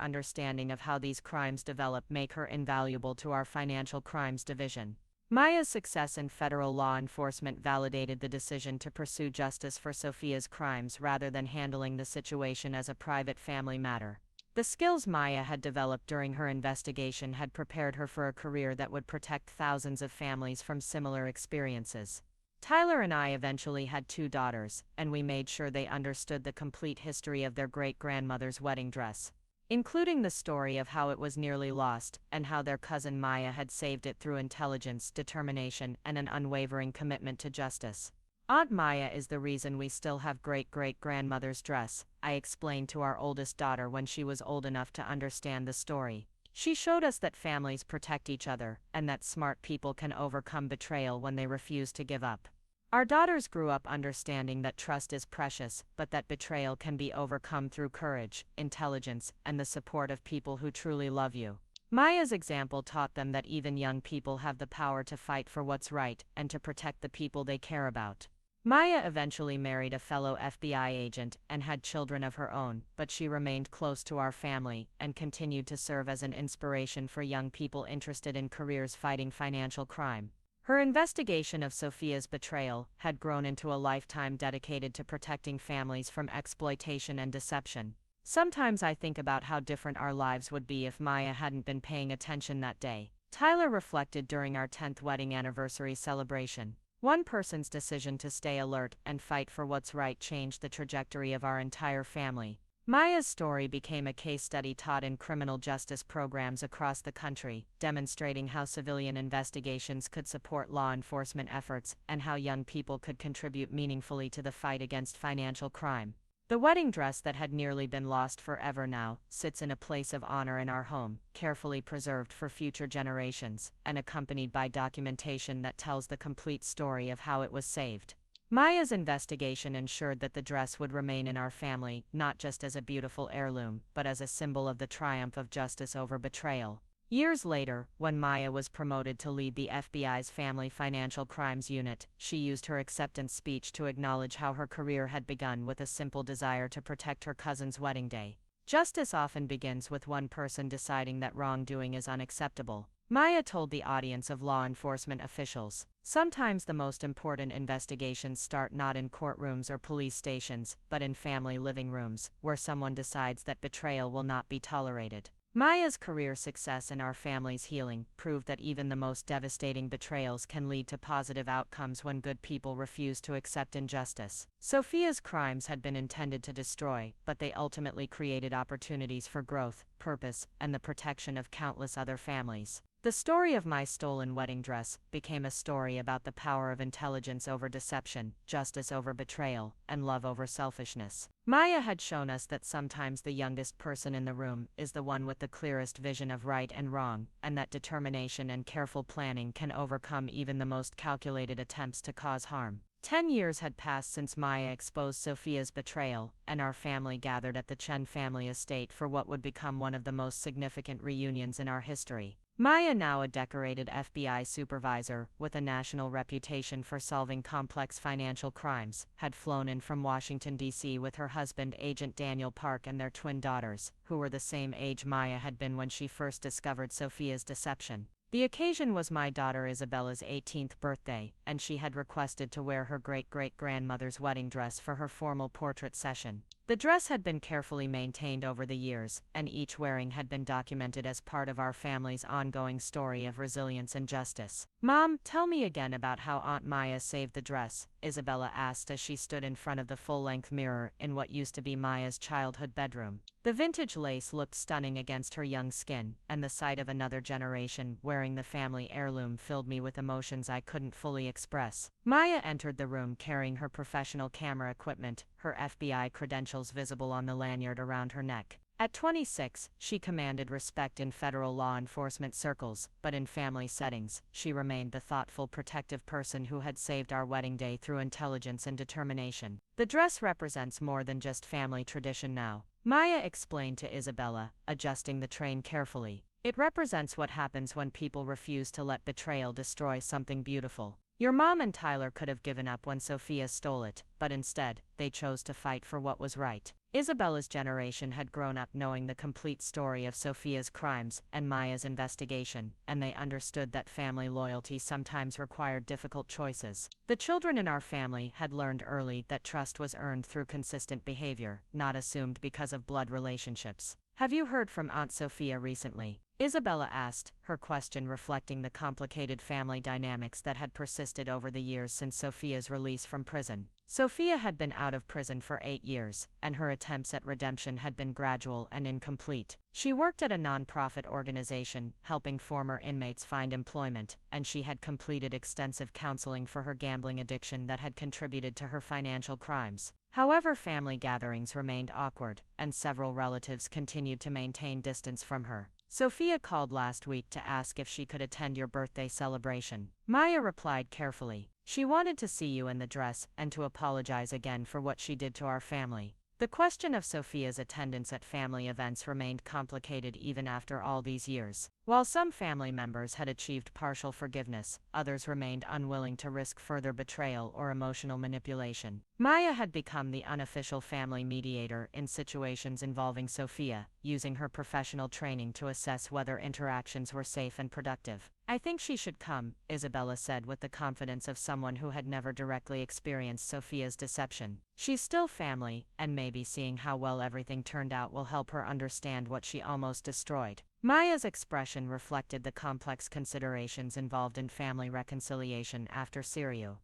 understanding of how these crimes develop make her invaluable to our financial crimes division. Maya's success in federal law enforcement validated the decision to pursue justice for Sophia's crimes rather than handling the situation as a private family matter. The skills Maya had developed during her investigation had prepared her for a career that would protect thousands of families from similar experiences. Tyler and I eventually had 2 daughters, and we made sure they understood the complete history of their great-grandmother's wedding dress, including the story of how it was nearly lost, and how their cousin Maya had saved it through intelligence, determination, and an unwavering commitment to justice. "Aunt Maya is the reason we still have great-great-grandmother's dress," I explained to our oldest daughter when she was old enough to understand the story. "She showed us that families protect each other, and that smart people can overcome betrayal when they refuse to give up." Our daughters grew up understanding that trust is precious, but that betrayal can be overcome through courage, intelligence, and the support of people who truly love you. Maya's example taught them that even young people have the power to fight for what's right and to protect the people they care about. Maya eventually married a fellow FBI agent and had children of her own, but she remained close to our family and continued to serve as an inspiration for young people interested in careers fighting financial crime. Her investigation of Sophia's betrayal had grown into a lifetime dedicated to protecting families from exploitation and deception. "Sometimes I think about how different our lives would be if Maya hadn't been paying attention that day," Tyler reflected during our 10th wedding anniversary celebration. "One person's decision to stay alert and fight for what's right changed the trajectory of our entire family." Maya's story became a case study taught in criminal justice programs across the country, demonstrating how civilian investigations could support law enforcement efforts and how young people could contribute meaningfully to the fight against financial crime. The wedding dress that had nearly been lost forever now sits in a place of honor in our home, carefully preserved for future generations, and accompanied by documentation that tells the complete story of how it was saved. Maya's investigation ensured that the dress would remain in our family, not just as a beautiful heirloom, but as a symbol of the triumph of justice over betrayal. Years later, when Maya was promoted to lead the FBI's Family Financial Crimes Unit, she used her acceptance speech to acknowledge how her career had begun with a simple desire to protect her cousin's wedding day. Justice often begins with one person deciding that wrongdoing is unacceptable. Maya told the audience of law enforcement officials, "Sometimes the most important investigations start not in courtrooms or police stations, but in family living rooms, where someone decides that betrayal will not be tolerated." Maya's career success and our family's healing proved that even the most devastating betrayals can lead to positive outcomes when good people refuse to accept injustice. Sophia's crimes had been intended to destroy, but they ultimately created opportunities for growth, purpose, and the protection of countless other families. The story of my stolen wedding dress became a story about the power of intelligence over deception, justice over betrayal, and love over selfishness. Maya had shown us that sometimes the youngest person in the room is the one with the clearest vision of right and wrong, and that determination and careful planning can overcome even the most calculated attempts to cause harm. 10 years had passed since Maya exposed Sophia's betrayal, and our family gathered at the Chen family estate for what would become one of the most significant reunions in our history. Maya, now a decorated FBI supervisor with a national reputation for solving complex financial crimes, had flown in from Washington, D.C. with her husband Agent Daniel Park and their twin daughters, who were the same age Maya had been when she first discovered Sophia's deception. The occasion was my daughter Isabella's 18th birthday, and she had requested to wear her great-great-grandmother's wedding dress for her formal portrait session. The dress had been carefully maintained over the years, and each wearing had been documented as part of our family's ongoing story of resilience and justice. "Mom, tell me again about how Aunt Maya saved the dress," Isabella asked as she stood in front of the full-length mirror in what used to be Maya's childhood bedroom. The vintage lace looked stunning against her young skin, and the sight of another generation wearing the family heirloom filled me with emotions I couldn't fully express. Maya entered the room carrying her professional camera equipment, her FBI credentials visible on the lanyard around her neck. At 26, she commanded respect in federal law enforcement circles, but in family settings, she remained the thoughtful, protective person who had saved our wedding day through intelligence and determination. "The dress represents more than just family tradition now," Maya explained to Isabella, adjusting the train carefully. "It represents what happens when people refuse to let betrayal destroy something beautiful. Your mom and Tyler could have given up when Sophia stole it, but instead, they chose to fight for what was right." Isabella's generation had grown up knowing the complete story of Sophia's crimes and Maya's investigation, and they understood that family loyalty sometimes required difficult choices. The children in our family had learned early that trust was earned through consistent behavior, not assumed because of blood relationships. "Have you heard from Aunt Sophia recently?" Isabella asked, her question reflecting the complicated family dynamics that had persisted over the years since Sophia's release from prison. Sophia had been out of prison for 8 years, and her attempts at redemption had been gradual and incomplete. She worked at a nonprofit organization, helping former inmates find employment, and she had completed extensive counseling for her gambling addiction that had contributed to her financial crimes. However, family gatherings remained awkward, and several relatives continued to maintain distance from her. "Sophia called last week to ask if she could attend your birthday celebration," Maya replied carefully. "She wanted to see you in the dress and to apologize again for what she did to our family." The question of Sophia's attendance at family events remained complicated even after all these years. While some family members had achieved partial forgiveness, others remained unwilling to risk further betrayal or emotional manipulation. Maya had become the unofficial family mediator in situations involving Sophia, using her professional training to assess whether interactions were safe and productive. "I think she should come," Isabella said with the confidence of someone who had never directly experienced Sophia's deception. "She's still family, and maybe seeing how well everything turned out will help her understand what she almost destroyed." Maya's expression reflected the complex considerations involved in family reconciliation after serial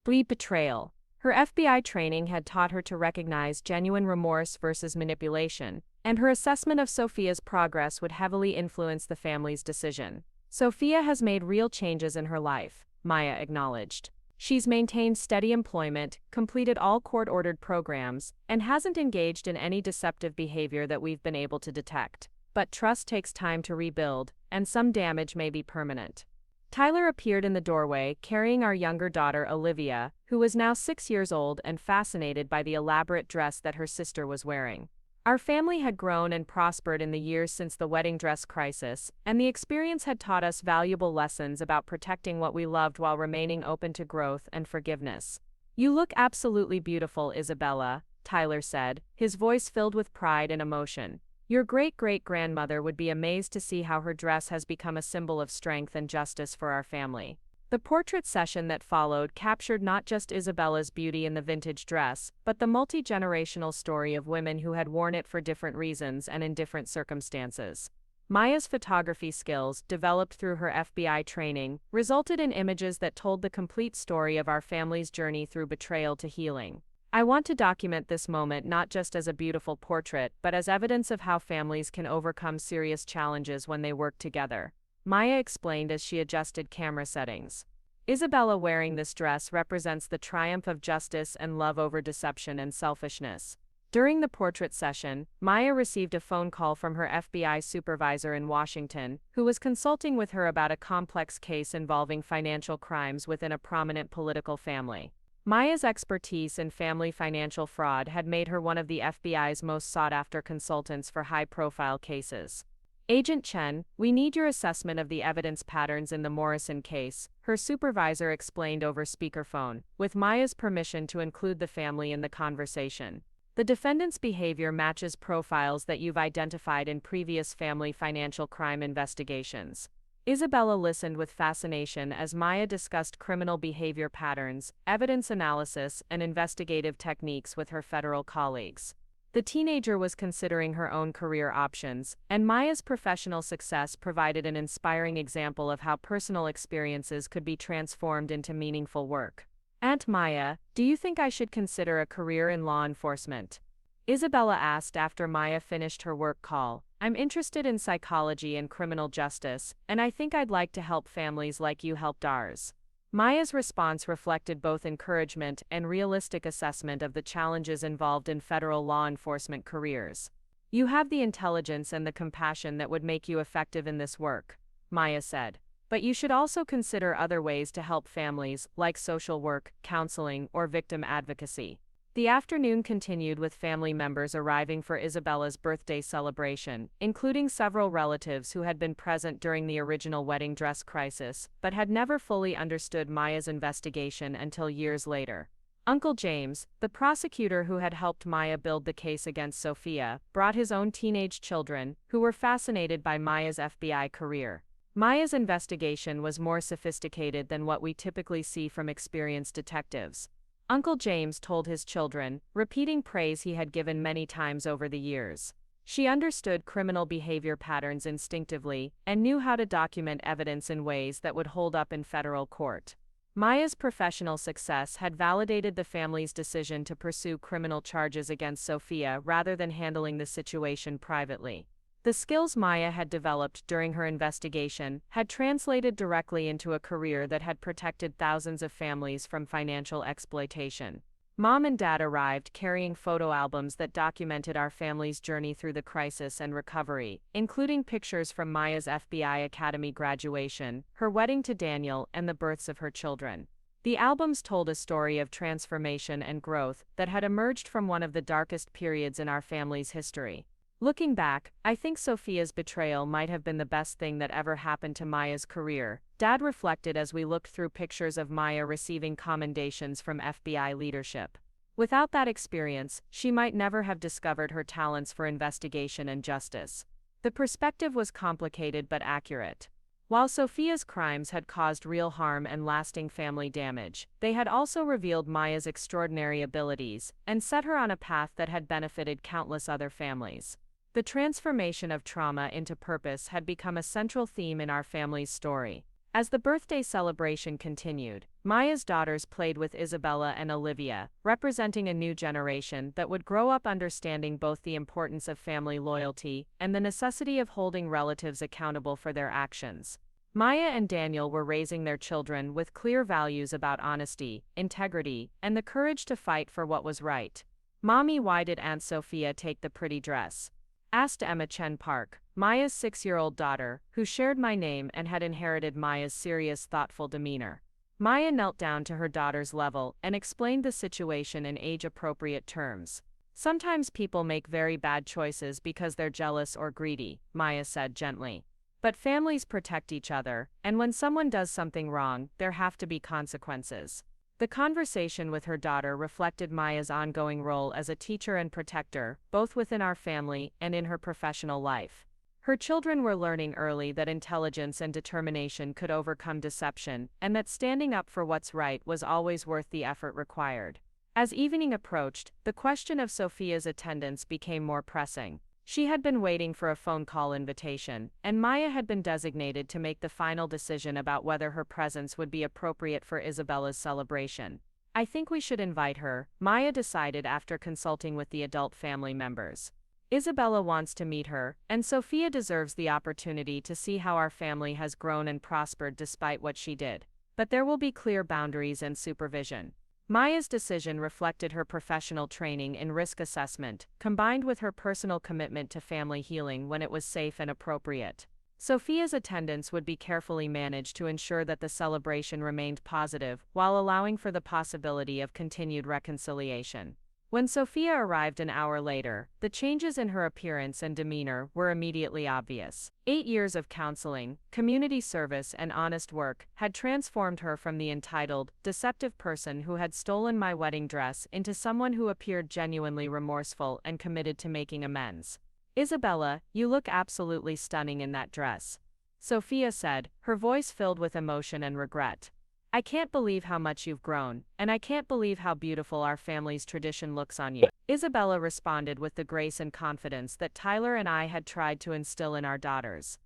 betrayal. Her FBI training had taught her to recognize genuine remorse versus manipulation, and her assessment of Sophia's progress would heavily influence the family's decision. Sophia has made real changes in her life, Maya acknowledged. She's maintained steady employment, completed all court-ordered programs, and hasn't engaged in any deceptive behavior that we've been able to detect. But trust takes time to rebuild, and some damage may be permanent. Tyler appeared in the doorway, carrying our younger daughter Olivia, who was now 6 years old and fascinated by the elaborate dress that her sister was wearing. Our family had grown and prospered in the years since the wedding dress crisis, and the experience had taught us valuable lessons about protecting what we loved while remaining open to growth and forgiveness. "You look absolutely beautiful, Isabella," Tyler said, his voice filled with pride and emotion. "Your great-great-grandmother would be amazed to see how her dress has become a symbol of strength and justice for our family." The portrait session that followed captured not just Isabella's beauty in the vintage dress, but the multi-generational story of women who had worn it for different reasons and in different circumstances. Maya's photography skills, developed through her FBI training, resulted in images that told the complete story of our family's journey through betrayal to healing. "I want to document this moment not just as a beautiful portrait, but as evidence of how families can overcome serious challenges when they work together," Maya explained as she adjusted camera settings. "Isabella wearing this dress represents the triumph of justice and love over deception and selfishness." During the portrait session, Maya received a phone call from her FBI supervisor in Washington, who was consulting with her about a complex case involving financial crimes within a prominent political family. Maya's expertise in family financial fraud had made her one of the FBI's most sought-after consultants for high-profile cases. "Agent Chen, we need your assessment of the evidence patterns in the Morrison case," her supervisor explained over speakerphone, with Maya's permission to include the family in the conversation. "The defendant's behavior matches profiles that you've identified in previous family financial crime investigations." Isabella listened with fascination as Maya discussed criminal behavior patterns, evidence analysis, and investigative techniques with her federal colleagues. The teenager was considering her own career options, and Maya's professional success provided an inspiring example of how personal experiences could be transformed into meaningful work. "Aunt Maya, do you think I should consider a career in law enforcement?" Isabella asked after Maya finished her work call. "I'm interested in psychology and criminal justice, and I think I'd like to help families like you helped ours." Maya's response reflected both encouragement and realistic assessment of the challenges involved in federal law enforcement careers. "You have the intelligence and the compassion that would make you effective in this work," Maya said. "But you should also consider other ways to help families, like social work, counseling, or victim advocacy." The afternoon continued with family members arriving for Isabella's birthday celebration, including several relatives who had been present during the original wedding dress crisis, but had never fully understood Maya's investigation until years later. Uncle James, the prosecutor who had helped Maya build the case against Sophia, brought his own teenage children, who were fascinated by Maya's FBI career. Maya's investigation was more sophisticated than what we typically see from experienced detectives. Uncle James told his children, repeating praise he had given many times over the years. She understood criminal behavior patterns instinctively and knew how to document evidence in ways that would hold up in federal court. Maya's professional success had validated the family's decision to pursue criminal charges against Sophia rather than handling the situation privately. The skills Maya had developed during her investigation had translated directly into a career that had protected thousands of families from financial exploitation. Mom and Dad arrived carrying photo albums that documented our family's journey through the crisis and recovery, including pictures from Maya's FBI Academy graduation, her wedding to Daniel, and the births of her children. The albums told a story of transformation and growth that had emerged from one of the darkest periods in our family's history. "Looking back, I think Sophia's betrayal might have been the best thing that ever happened to Maya's career," Dad reflected as we looked through pictures of Maya receiving commendations from FBI leadership. "Without that experience, she might never have discovered her talents for investigation and justice." The perspective was complicated but accurate. While Sophia's crimes had caused real harm and lasting family damage, they had also revealed Maya's extraordinary abilities and set her on a path that had benefited countless other families. The transformation of trauma into purpose had become a central theme in our family's story. As the birthday celebration continued, Maya's daughters played with Isabella and Olivia, representing a new generation that would grow up understanding both the importance of family loyalty and the necessity of holding relatives accountable for their actions. Maya and Daniel were raising their children with clear values about honesty, integrity, and the courage to fight for what was right. "Mommy, why did Aunt Sophia take the pretty dress?" asked Emma Chen Park, Maya's 6-year-old daughter, who shared my name and had inherited Maya's serious, thoughtful demeanor. Maya knelt down to her daughter's level and explained the situation in age-appropriate terms. "Sometimes people make very bad choices because they're jealous or greedy," Maya said gently. "But families protect each other, and when someone does something wrong, there have to be consequences." The conversation with her daughter reflected Maya's ongoing role as a teacher and protector, both within our family and in her professional life. Her children were learning early that intelligence and determination could overcome deception, and that standing up for what's right was always worth the effort required. As evening approached, the question of Sophia's attendance became more pressing. She had been waiting for a phone call invitation, and Maya had been designated to make the final decision about whether her presence would be appropriate for Isabella's celebration. "I think we should invite her," Maya decided after consulting with the adult family members. "Isabella wants to meet her, and Sophia deserves the opportunity to see how our family has grown and prospered despite what she did. But there will be clear boundaries and supervision." Maya's decision reflected her professional training in risk assessment, combined with her personal commitment to family healing when it was safe and appropriate. Sophia's attendance would be carefully managed to ensure that the celebration remained positive, while allowing for the possibility of continued reconciliation. When Sophia arrived an hour later, the changes in her appearance and demeanor were immediately obvious. 8 years of counseling, community service, and honest work had transformed her from the entitled, deceptive person who had stolen my wedding dress into someone who appeared genuinely remorseful and committed to making amends. "Isabella, you look absolutely stunning in that dress," Sophia said, her voice filled with emotion and regret. "I can't believe how much you've grown, and I can't believe how beautiful our family's tradition looks on you." Isabella responded with the grace and confidence that Tyler and I had tried to instill in our daughters.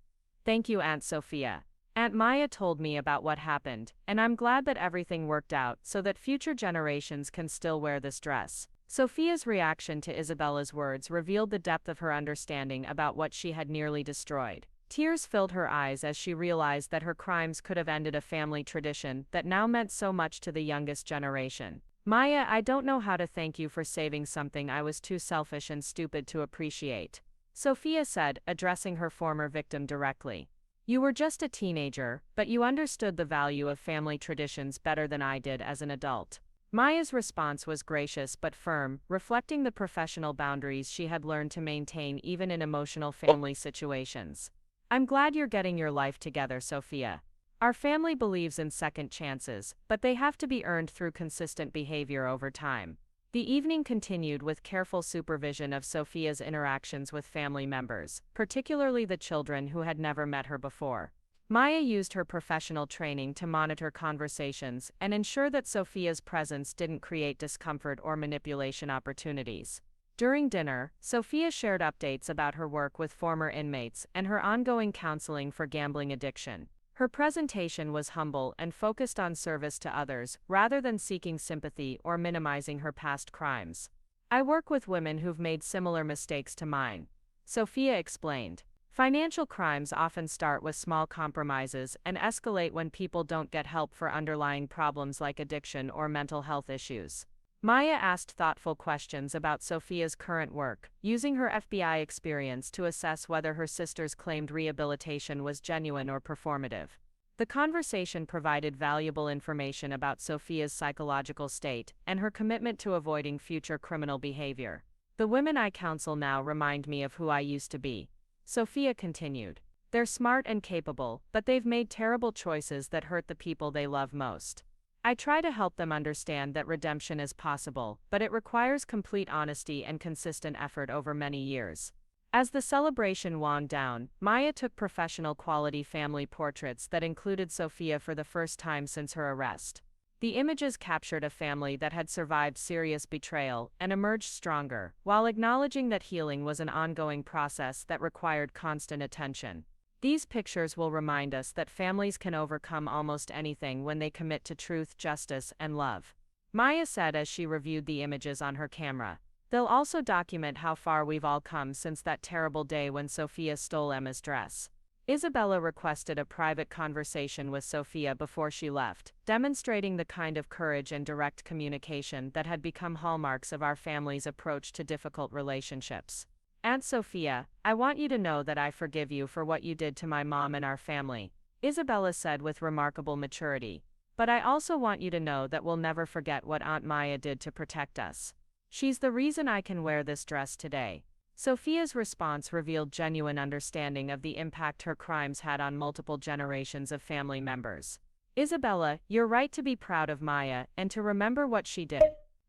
"Thank you, Aunt Sophia. Aunt Maya told me about what happened, and I'm glad that everything worked out so that future generations can still wear this dress." Sophia's reaction to Isabella's words revealed the depth of her understanding about what she had nearly destroyed. Tears filled her eyes as she realized that her crimes could have ended a family tradition that now meant so much to the youngest generation. "Maya, I don't know how to thank you for saving something I was too selfish and stupid to appreciate," Sophia said, addressing her former victim directly. "You were just a teenager, but you understood the value of family traditions better than I did as an adult." Maya's response was gracious but firm, reflecting the professional boundaries she had learned to maintain even in emotional family situations. "I'm glad you're getting your life together, Sophia. Our family believes in second chances, but they have to be earned through consistent behavior over time." The evening continued with careful supervision of Sophia's interactions with family members, particularly the children who had never met her before. Maya used her professional training to monitor conversations and ensure that Sophia's presence didn't create discomfort or manipulation opportunities. During dinner, Sophia shared updates about her work with former inmates and her ongoing counseling for gambling addiction. Her presentation was humble and focused on service to others, rather than seeking sympathy or minimizing her past crimes. "I work with women who've made similar mistakes to mine," Sophia explained. "Financial crimes often start with small compromises and escalate when people don't get help for underlying problems like addiction or mental health issues." Maya asked thoughtful questions about Sophia's current work, using her FBI experience to assess whether her sister's claimed rehabilitation was genuine or performative. The conversation provided valuable information about Sophia's psychological state and her commitment to avoiding future criminal behavior. "The women I counsel now remind me of who I used to be," Sophia continued. "They're smart and capable, but they've made terrible choices that hurt the people they love most. I try to help them understand that redemption is possible, but it requires complete honesty and consistent effort over many years." As the celebration wound down, Maya took professional quality family portraits that included Sophia for the first time since her arrest. The images captured a family that had survived serious betrayal and emerged stronger, while acknowledging that healing was an ongoing process that required constant attention. These pictures will remind us that families can overcome almost anything when they commit to truth, justice, and love. Maya said as she reviewed the images on her camera. They'll also document how far we've all come since that terrible day when Sophia stole Emma's dress. Isabella requested a private conversation with Sophia before she left, demonstrating the kind of courage and direct communication that had become hallmarks of our family's approach to difficult relationships. Aunt Sophia, I want you to know that I forgive you for what you did to my mom and our family, Isabella said with remarkable maturity. But I also want you to know that we'll never forget what Aunt Maya did to protect us. She's the reason I can wear this dress today. Sophia's response revealed genuine understanding of the impact her crimes had on multiple generations of family members. Isabella, you're right to be proud of Maya and to remember what she did.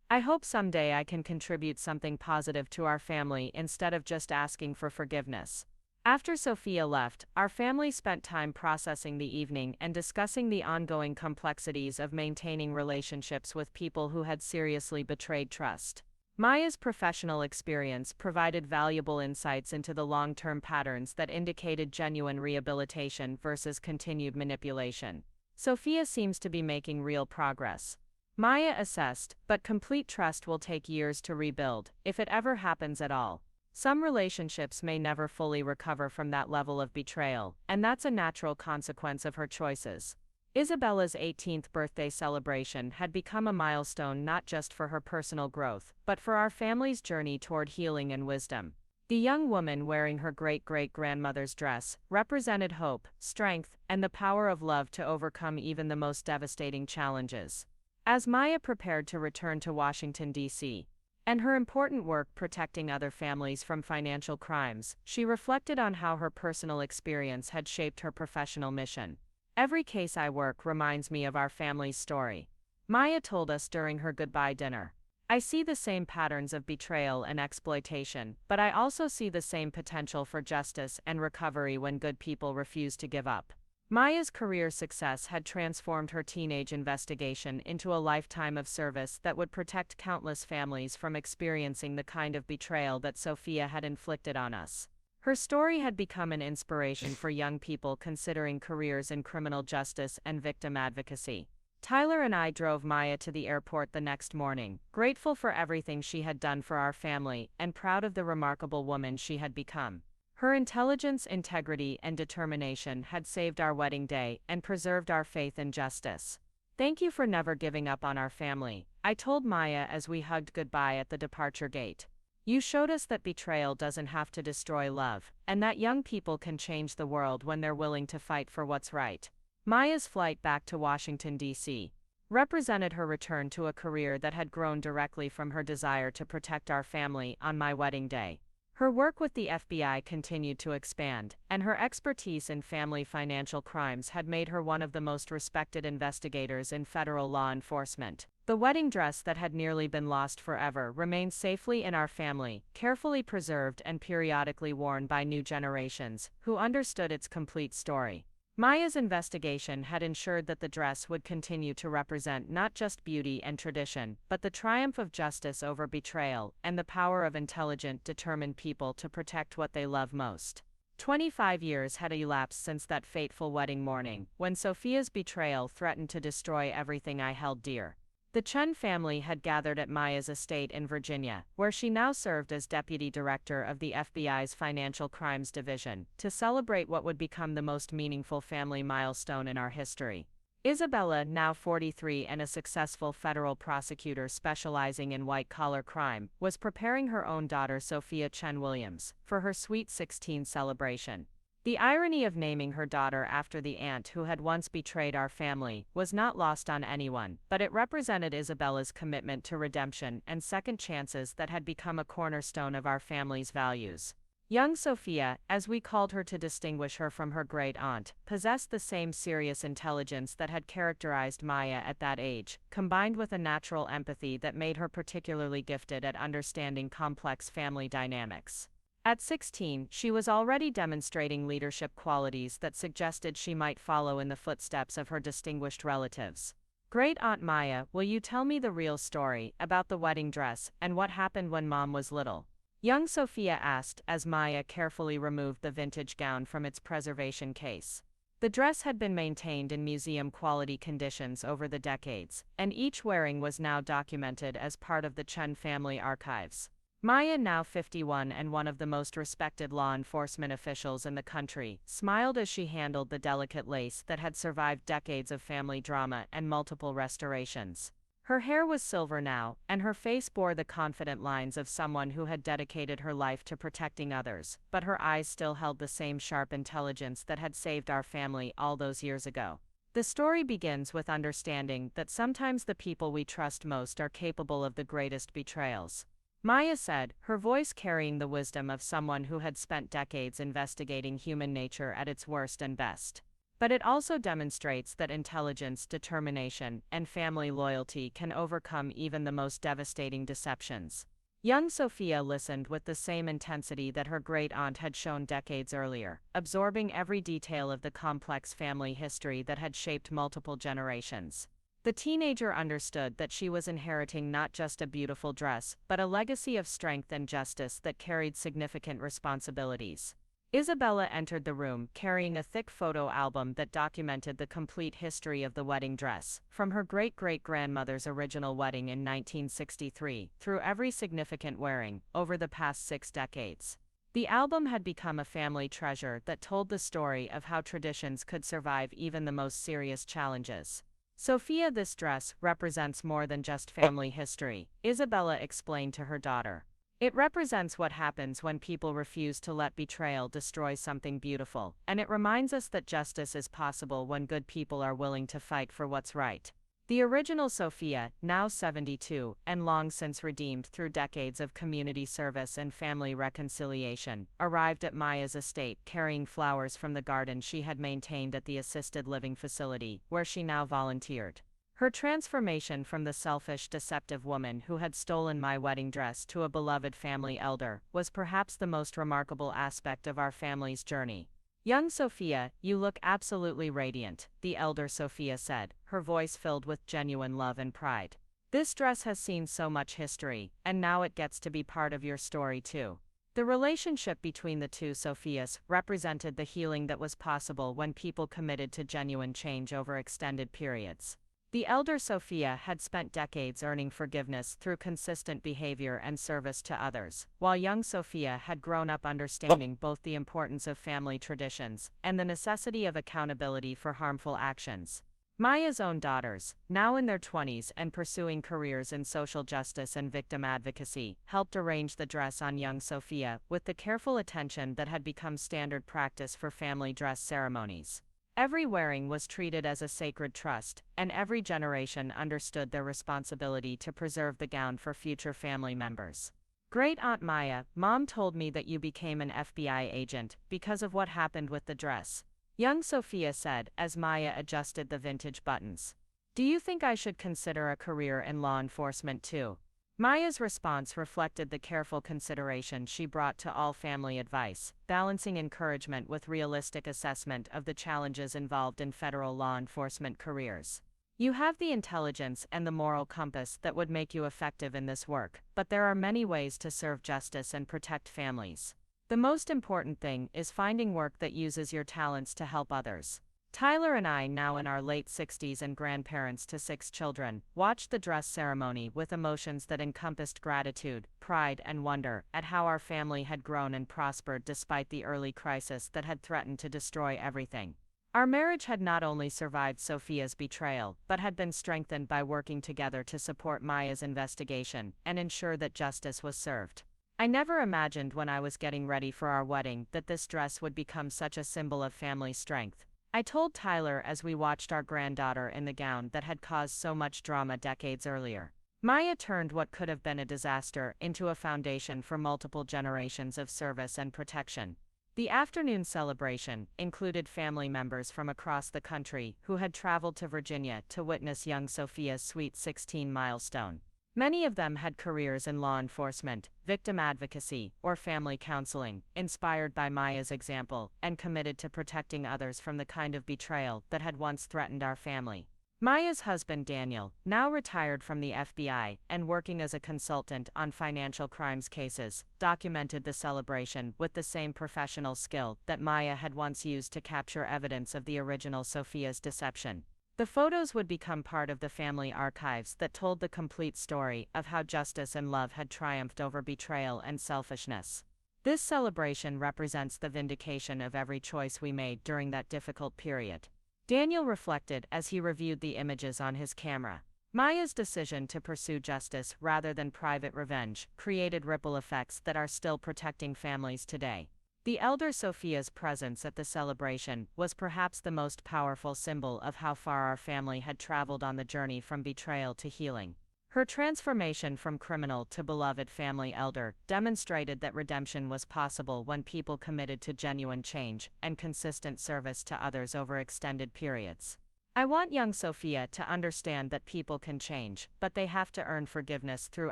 I hope someday I can contribute something positive to our family instead of just asking for forgiveness. After Sophia left, our family spent time processing the evening and discussing the ongoing complexities of maintaining relationships with people who had seriously betrayed trust. Maya's professional experience provided valuable insights into the long-term patterns that indicated genuine rehabilitation versus continued manipulation. Sophia seems to be making real progress. Maya assessed, but complete trust will take years to rebuild, if it ever happens at all. Some relationships may never fully recover from that level of betrayal, and that's a natural consequence of her choices. Isabella's 18th birthday celebration had become a milestone not just for her personal growth, but for our family's journey toward healing and wisdom. The young woman wearing her great-great-grandmother's dress represented hope, strength, and the power of love to overcome even the most devastating challenges. As Maya prepared to return to Washington, D.C., and her important work protecting other families from financial crimes, she reflected on how her personal experience had shaped her professional mission. Every case I work reminds me of our family's story, Maya told us during her goodbye dinner. I see the same patterns of betrayal and exploitation, but I also see the same potential for justice and recovery when good people refuse to give up. Maya's career success had transformed her teenage investigation into a lifetime of service that would protect countless families from experiencing the kind of betrayal that Sophia had inflicted on us. Her story had become an inspiration for young people considering careers in criminal justice and victim advocacy. Tyler and I drove Maya to the airport the next morning, grateful for everything she had done for our family and proud of the remarkable woman she had become. Her intelligence, integrity, and determination had saved our wedding day and preserved our faith in justice. Thank you for never giving up on our family, I told Maya as we hugged goodbye at the departure gate. You showed us that betrayal doesn't have to destroy love, and that young people can change the world when they're willing to fight for what's right. Maya's flight back to Washington, D.C., represented her return to a career that had grown directly from her desire to protect our family on my wedding day. Her work with the FBI continued to expand, and her expertise in family financial crimes had made her one of the most respected investigators in federal law enforcement. The wedding dress that had nearly been lost forever remained safely in our family, carefully preserved and periodically worn by new generations, who understood its complete story. Maya's investigation had ensured that the dress would continue to represent not just beauty and tradition, but the triumph of justice over betrayal, and the power of intelligent, determined people to protect what they love most. 25 years had elapsed since that fateful wedding morning, when Sophia's betrayal threatened to destroy everything I held dear. The Chen family had gathered at Maya's estate in Virginia, where she now served as deputy director of the FBI's Financial Crimes Division, to celebrate what would become the most meaningful family milestone in our history. Isabella, now 43 and a successful federal prosecutor specializing in white-collar crime, was preparing her own daughter Sophia Chen Williams for her Sweet 16 celebration. The irony of naming her daughter after the aunt who had once betrayed our family was not lost on anyone, but it represented Isabella's commitment to redemption and second chances that had become a cornerstone of our family's values. Young Sophia, as we called her to distinguish her from her great aunt, possessed the same serious intelligence that had characterized Maya at that age, combined with a natural empathy that made her particularly gifted at understanding complex family dynamics. At 16, she was already demonstrating leadership qualities that suggested she might follow in the footsteps of her distinguished relatives. Great Aunt Maya, will you tell me the real story about the wedding dress and what happened when Mom was little? Young Sophia asked as Maya carefully removed the vintage gown from its preservation case. The dress had been maintained in museum-quality conditions over the decades, and each wearing was now documented as part of the Chen family archives. Maya, now 51 and one of the most respected law enforcement officials in the country, smiled as she handled the delicate lace that had survived decades of family drama and multiple restorations. Her hair was silver now, and her face bore the confident lines of someone who had dedicated her life to protecting others, but her eyes still held the same sharp intelligence that had saved our family all those years ago. The story begins with understanding that sometimes the people we trust most are capable of the greatest betrayals. Maya said, her voice carrying the wisdom of someone who had spent decades investigating human nature at its worst and best. But it also demonstrates that intelligence, determination, and family loyalty can overcome even the most devastating deceptions. Young Sophia listened with the same intensity that her great-aunt had shown decades earlier, absorbing every detail of the complex family history that had shaped multiple generations. The teenager understood that she was inheriting not just a beautiful dress, but a legacy of strength and justice that carried significant responsibilities. Isabella entered the room carrying a thick photo album that documented the complete history of the wedding dress, from her great-great-grandmother's original wedding in 1963 through every significant wearing over the past 6 decades. The album had become a family treasure that told the story of how traditions could survive even the most serious challenges. Sophia, this dress represents more than just family history, Isabella explained to her daughter. It represents what happens when people refuse to let betrayal destroy something beautiful, and it reminds us that justice is possible when good people are willing to fight for what's right. The original Sophia, now 72, and long since redeemed through decades of community service and family reconciliation, arrived at Maya's estate carrying flowers from the garden she had maintained at the assisted living facility, where she now volunteered. Her transformation from the selfish, deceptive woman who had stolen my wedding dress to a beloved family elder was perhaps the most remarkable aspect of our family's journey. Young Sophia, you look absolutely radiant, the elder Sophia said, her voice filled with genuine love and pride. This dress has seen so much history, and now it gets to be part of your story too. The relationship between the two Sophias represented the healing that was possible when people committed to genuine change over extended periods. The elder Sophia had spent decades earning forgiveness through consistent behavior and service to others, while young Sophia had grown up understanding both the importance of family traditions and the necessity of accountability for harmful actions. Maya's own daughters, now in their 20s and pursuing careers in social justice and victim advocacy, helped arrange the dress on young Sophia with the careful attention that had become standard practice for family dress ceremonies. Every wearing was treated as a sacred trust, and every generation understood their responsibility to preserve the gown for future family members. Great Aunt Maya, Mom told me that you became an FBI agent because of what happened with the dress. Young Sophia said as Maya adjusted the vintage buttons. Do you think I should consider a career in law enforcement too? Maya's response reflected the careful consideration she brought to all family advice, balancing encouragement with realistic assessment of the challenges involved in federal law enforcement careers. You have the intelligence and the moral compass that would make you effective in this work, but there are many ways to serve justice and protect families. The most important thing is finding work that uses your talents to help others. Tyler and I, now in our late 60s and grandparents to 6 children, watched the dress ceremony with emotions that encompassed gratitude, pride, and wonder at how our family had grown and prospered despite the early crisis that had threatened to destroy everything. Our marriage had not only survived Sophia's betrayal, but had been strengthened by working together to support Maya's investigation and ensure that justice was served. I never imagined when I was getting ready for our wedding that this dress would become such a symbol of family strength. I told Tyler as we watched our granddaughter in the gown that had caused so much drama decades earlier. Maya turned what could have been a disaster into a foundation for multiple generations of service and protection. The afternoon celebration included family members from across the country who had traveled to Virginia to witness young Sophia's Sweet 16 milestone. Many of them had careers in law enforcement, victim advocacy, or family counseling, inspired by Maya's example and committed to protecting others from the kind of betrayal that had once threatened our family. Maya's husband Daniel, now retired from the FBI and working as a consultant on financial crimes cases, documented the celebration with the same professional skill that Maya had once used to capture evidence of the original Sophia's deception. The photos would become part of the family archives that told the complete story of how justice and love had triumphed over betrayal and selfishness. This celebration represents the vindication of every choice we made during that difficult period. Daniel reflected as he reviewed the images on his camera. Maya's decision to pursue justice rather than private revenge created ripple effects that are still protecting families today. The elder Sophia's presence at the celebration was perhaps the most powerful symbol of how far our family had traveled on the journey from betrayal to healing. Her transformation from criminal to beloved family elder demonstrated that redemption was possible when people committed to genuine change and consistent service to others over extended periods. I want young Sophia to understand that people can change, but they have to earn forgiveness through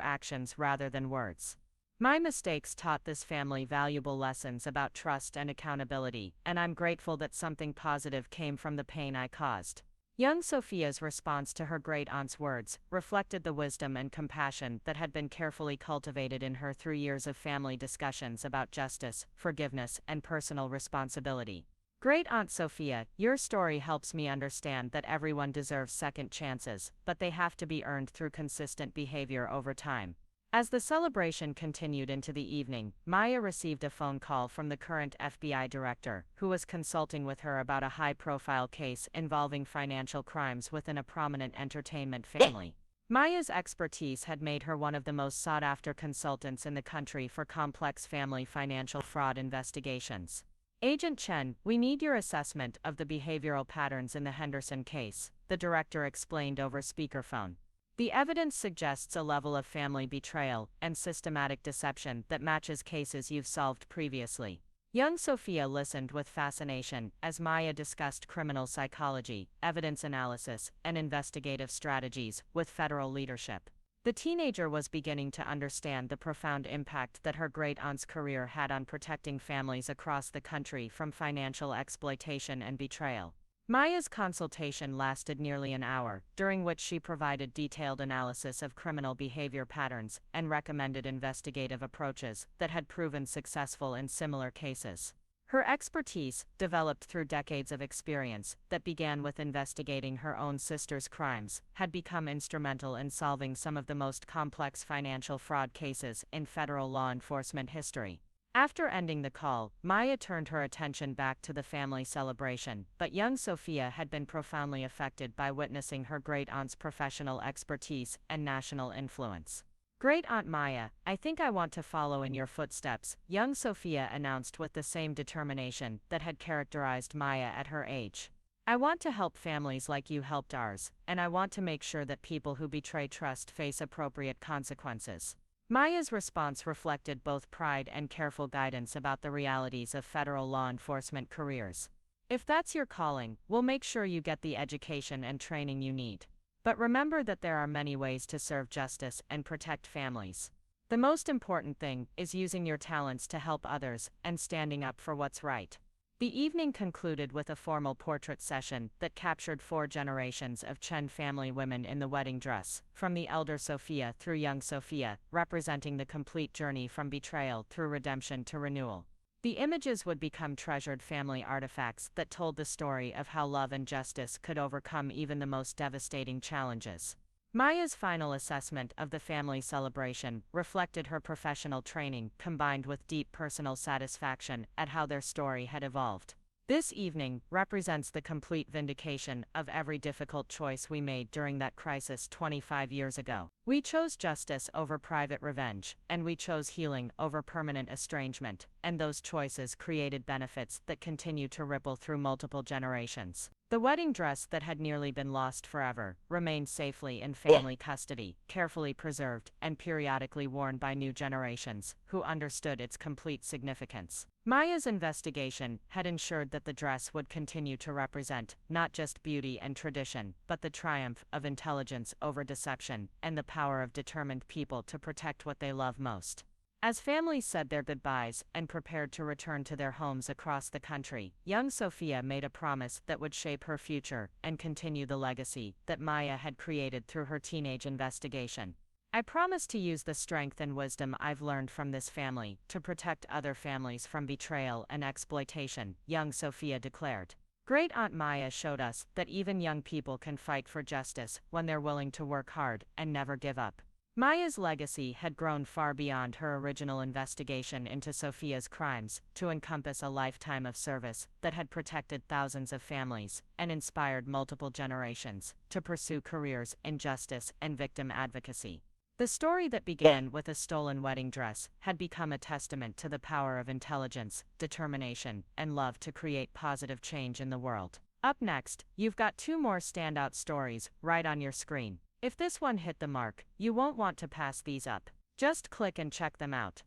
actions rather than words. My mistakes taught this family valuable lessons about trust and accountability, and I'm grateful that something positive came from the pain I caused. Young Sophia's response to her great-aunt's words reflected the wisdom and compassion that had been carefully cultivated in her through years of family discussions about justice, forgiveness, and personal responsibility. Great-Aunt Sophia, your story helps me understand that everyone deserves second chances, but they have to be earned through consistent behavior over time. As the celebration continued into the evening, Maya received a phone call from the current FBI director, who was consulting with her about a high-profile case involving financial crimes within a prominent entertainment family. Maya's expertise had made her one of the most sought-after consultants in the country for complex family financial fraud investigations. Agent Chen, we need your assessment of the behavioral patterns in the Henderson case, the director explained over speakerphone. The evidence suggests a level of family betrayal and systematic deception that matches cases you've solved previously. Young Sophia listened with fascination as Maya discussed criminal psychology, evidence analysis, and investigative strategies with federal leadership. The teenager was beginning to understand the profound impact that her great-aunt's career had on protecting families across the country from financial exploitation and betrayal. Maya's consultation lasted nearly an hour, during which she provided detailed analysis of criminal behavior patterns and recommended investigative approaches that had proven successful in similar cases. Her expertise, developed through decades of experience that began with investigating her own sister's crimes, had become instrumental in solving some of the most complex financial fraud cases in federal law enforcement history. After ending the call, Maya turned her attention back to the family celebration, but young Sophia had been profoundly affected by witnessing her great-aunt's professional expertise and national influence. Great-Aunt Maya, I think I want to follow in your footsteps, young Sophia announced with the same determination that had characterized Maya at her age. I want to help families like you helped ours, and I want to make sure that people who betray trust face appropriate consequences. Maya's response reflected both pride and careful guidance about the realities of federal law enforcement careers. If that's your calling, we'll make sure you get the education and training you need. But remember that there are many ways to serve justice and protect families. The most important thing is using your talents to help others and standing up for what's right. The evening concluded with a formal portrait session that captured 4 generations of Chen family women in the wedding dress, from the elder Sophia through young Sophia, representing the complete journey from betrayal through redemption to renewal. The images would become treasured family artifacts that told the story of how love and justice could overcome even the most devastating challenges. Maya's final assessment of the family celebration reflected her professional training combined with deep personal satisfaction at how their story had evolved. This evening represents the complete vindication of every difficult choice we made during that crisis 25 years ago. We chose justice over private revenge, and we chose healing over permanent estrangement, and those choices created benefits that continue to ripple through multiple generations. The wedding dress that had nearly been lost forever remained safely in family custody, carefully preserved and periodically worn by new generations who understood its complete significance. Maya's investigation had ensured that the dress would continue to represent not just beauty and tradition, but the triumph of intelligence over deception and the power of determined people to protect what they love most. As families said their goodbyes and prepared to return to their homes across the country, young Sophia made a promise that would shape her future and continue the legacy that Maya had created through her teenage investigation. I promise to use the strength and wisdom I've learned from this family to protect other families from betrayal and exploitation, young Sophia declared. Great Aunt Maya showed us that even young people can fight for justice when they're willing to work hard and never give up. Maya's legacy had grown far beyond her original investigation into Sophia's crimes to encompass a lifetime of service that had protected thousands of families and inspired multiple generations to pursue careers in justice and victim advocacy. The story that began with a stolen wedding dress had become a testament to the power of intelligence, determination, and love to create positive change in the world. Up next, you've got two more standout stories right on your screen. If this one hit the mark, you won't want to pass these up. Just click and check them out.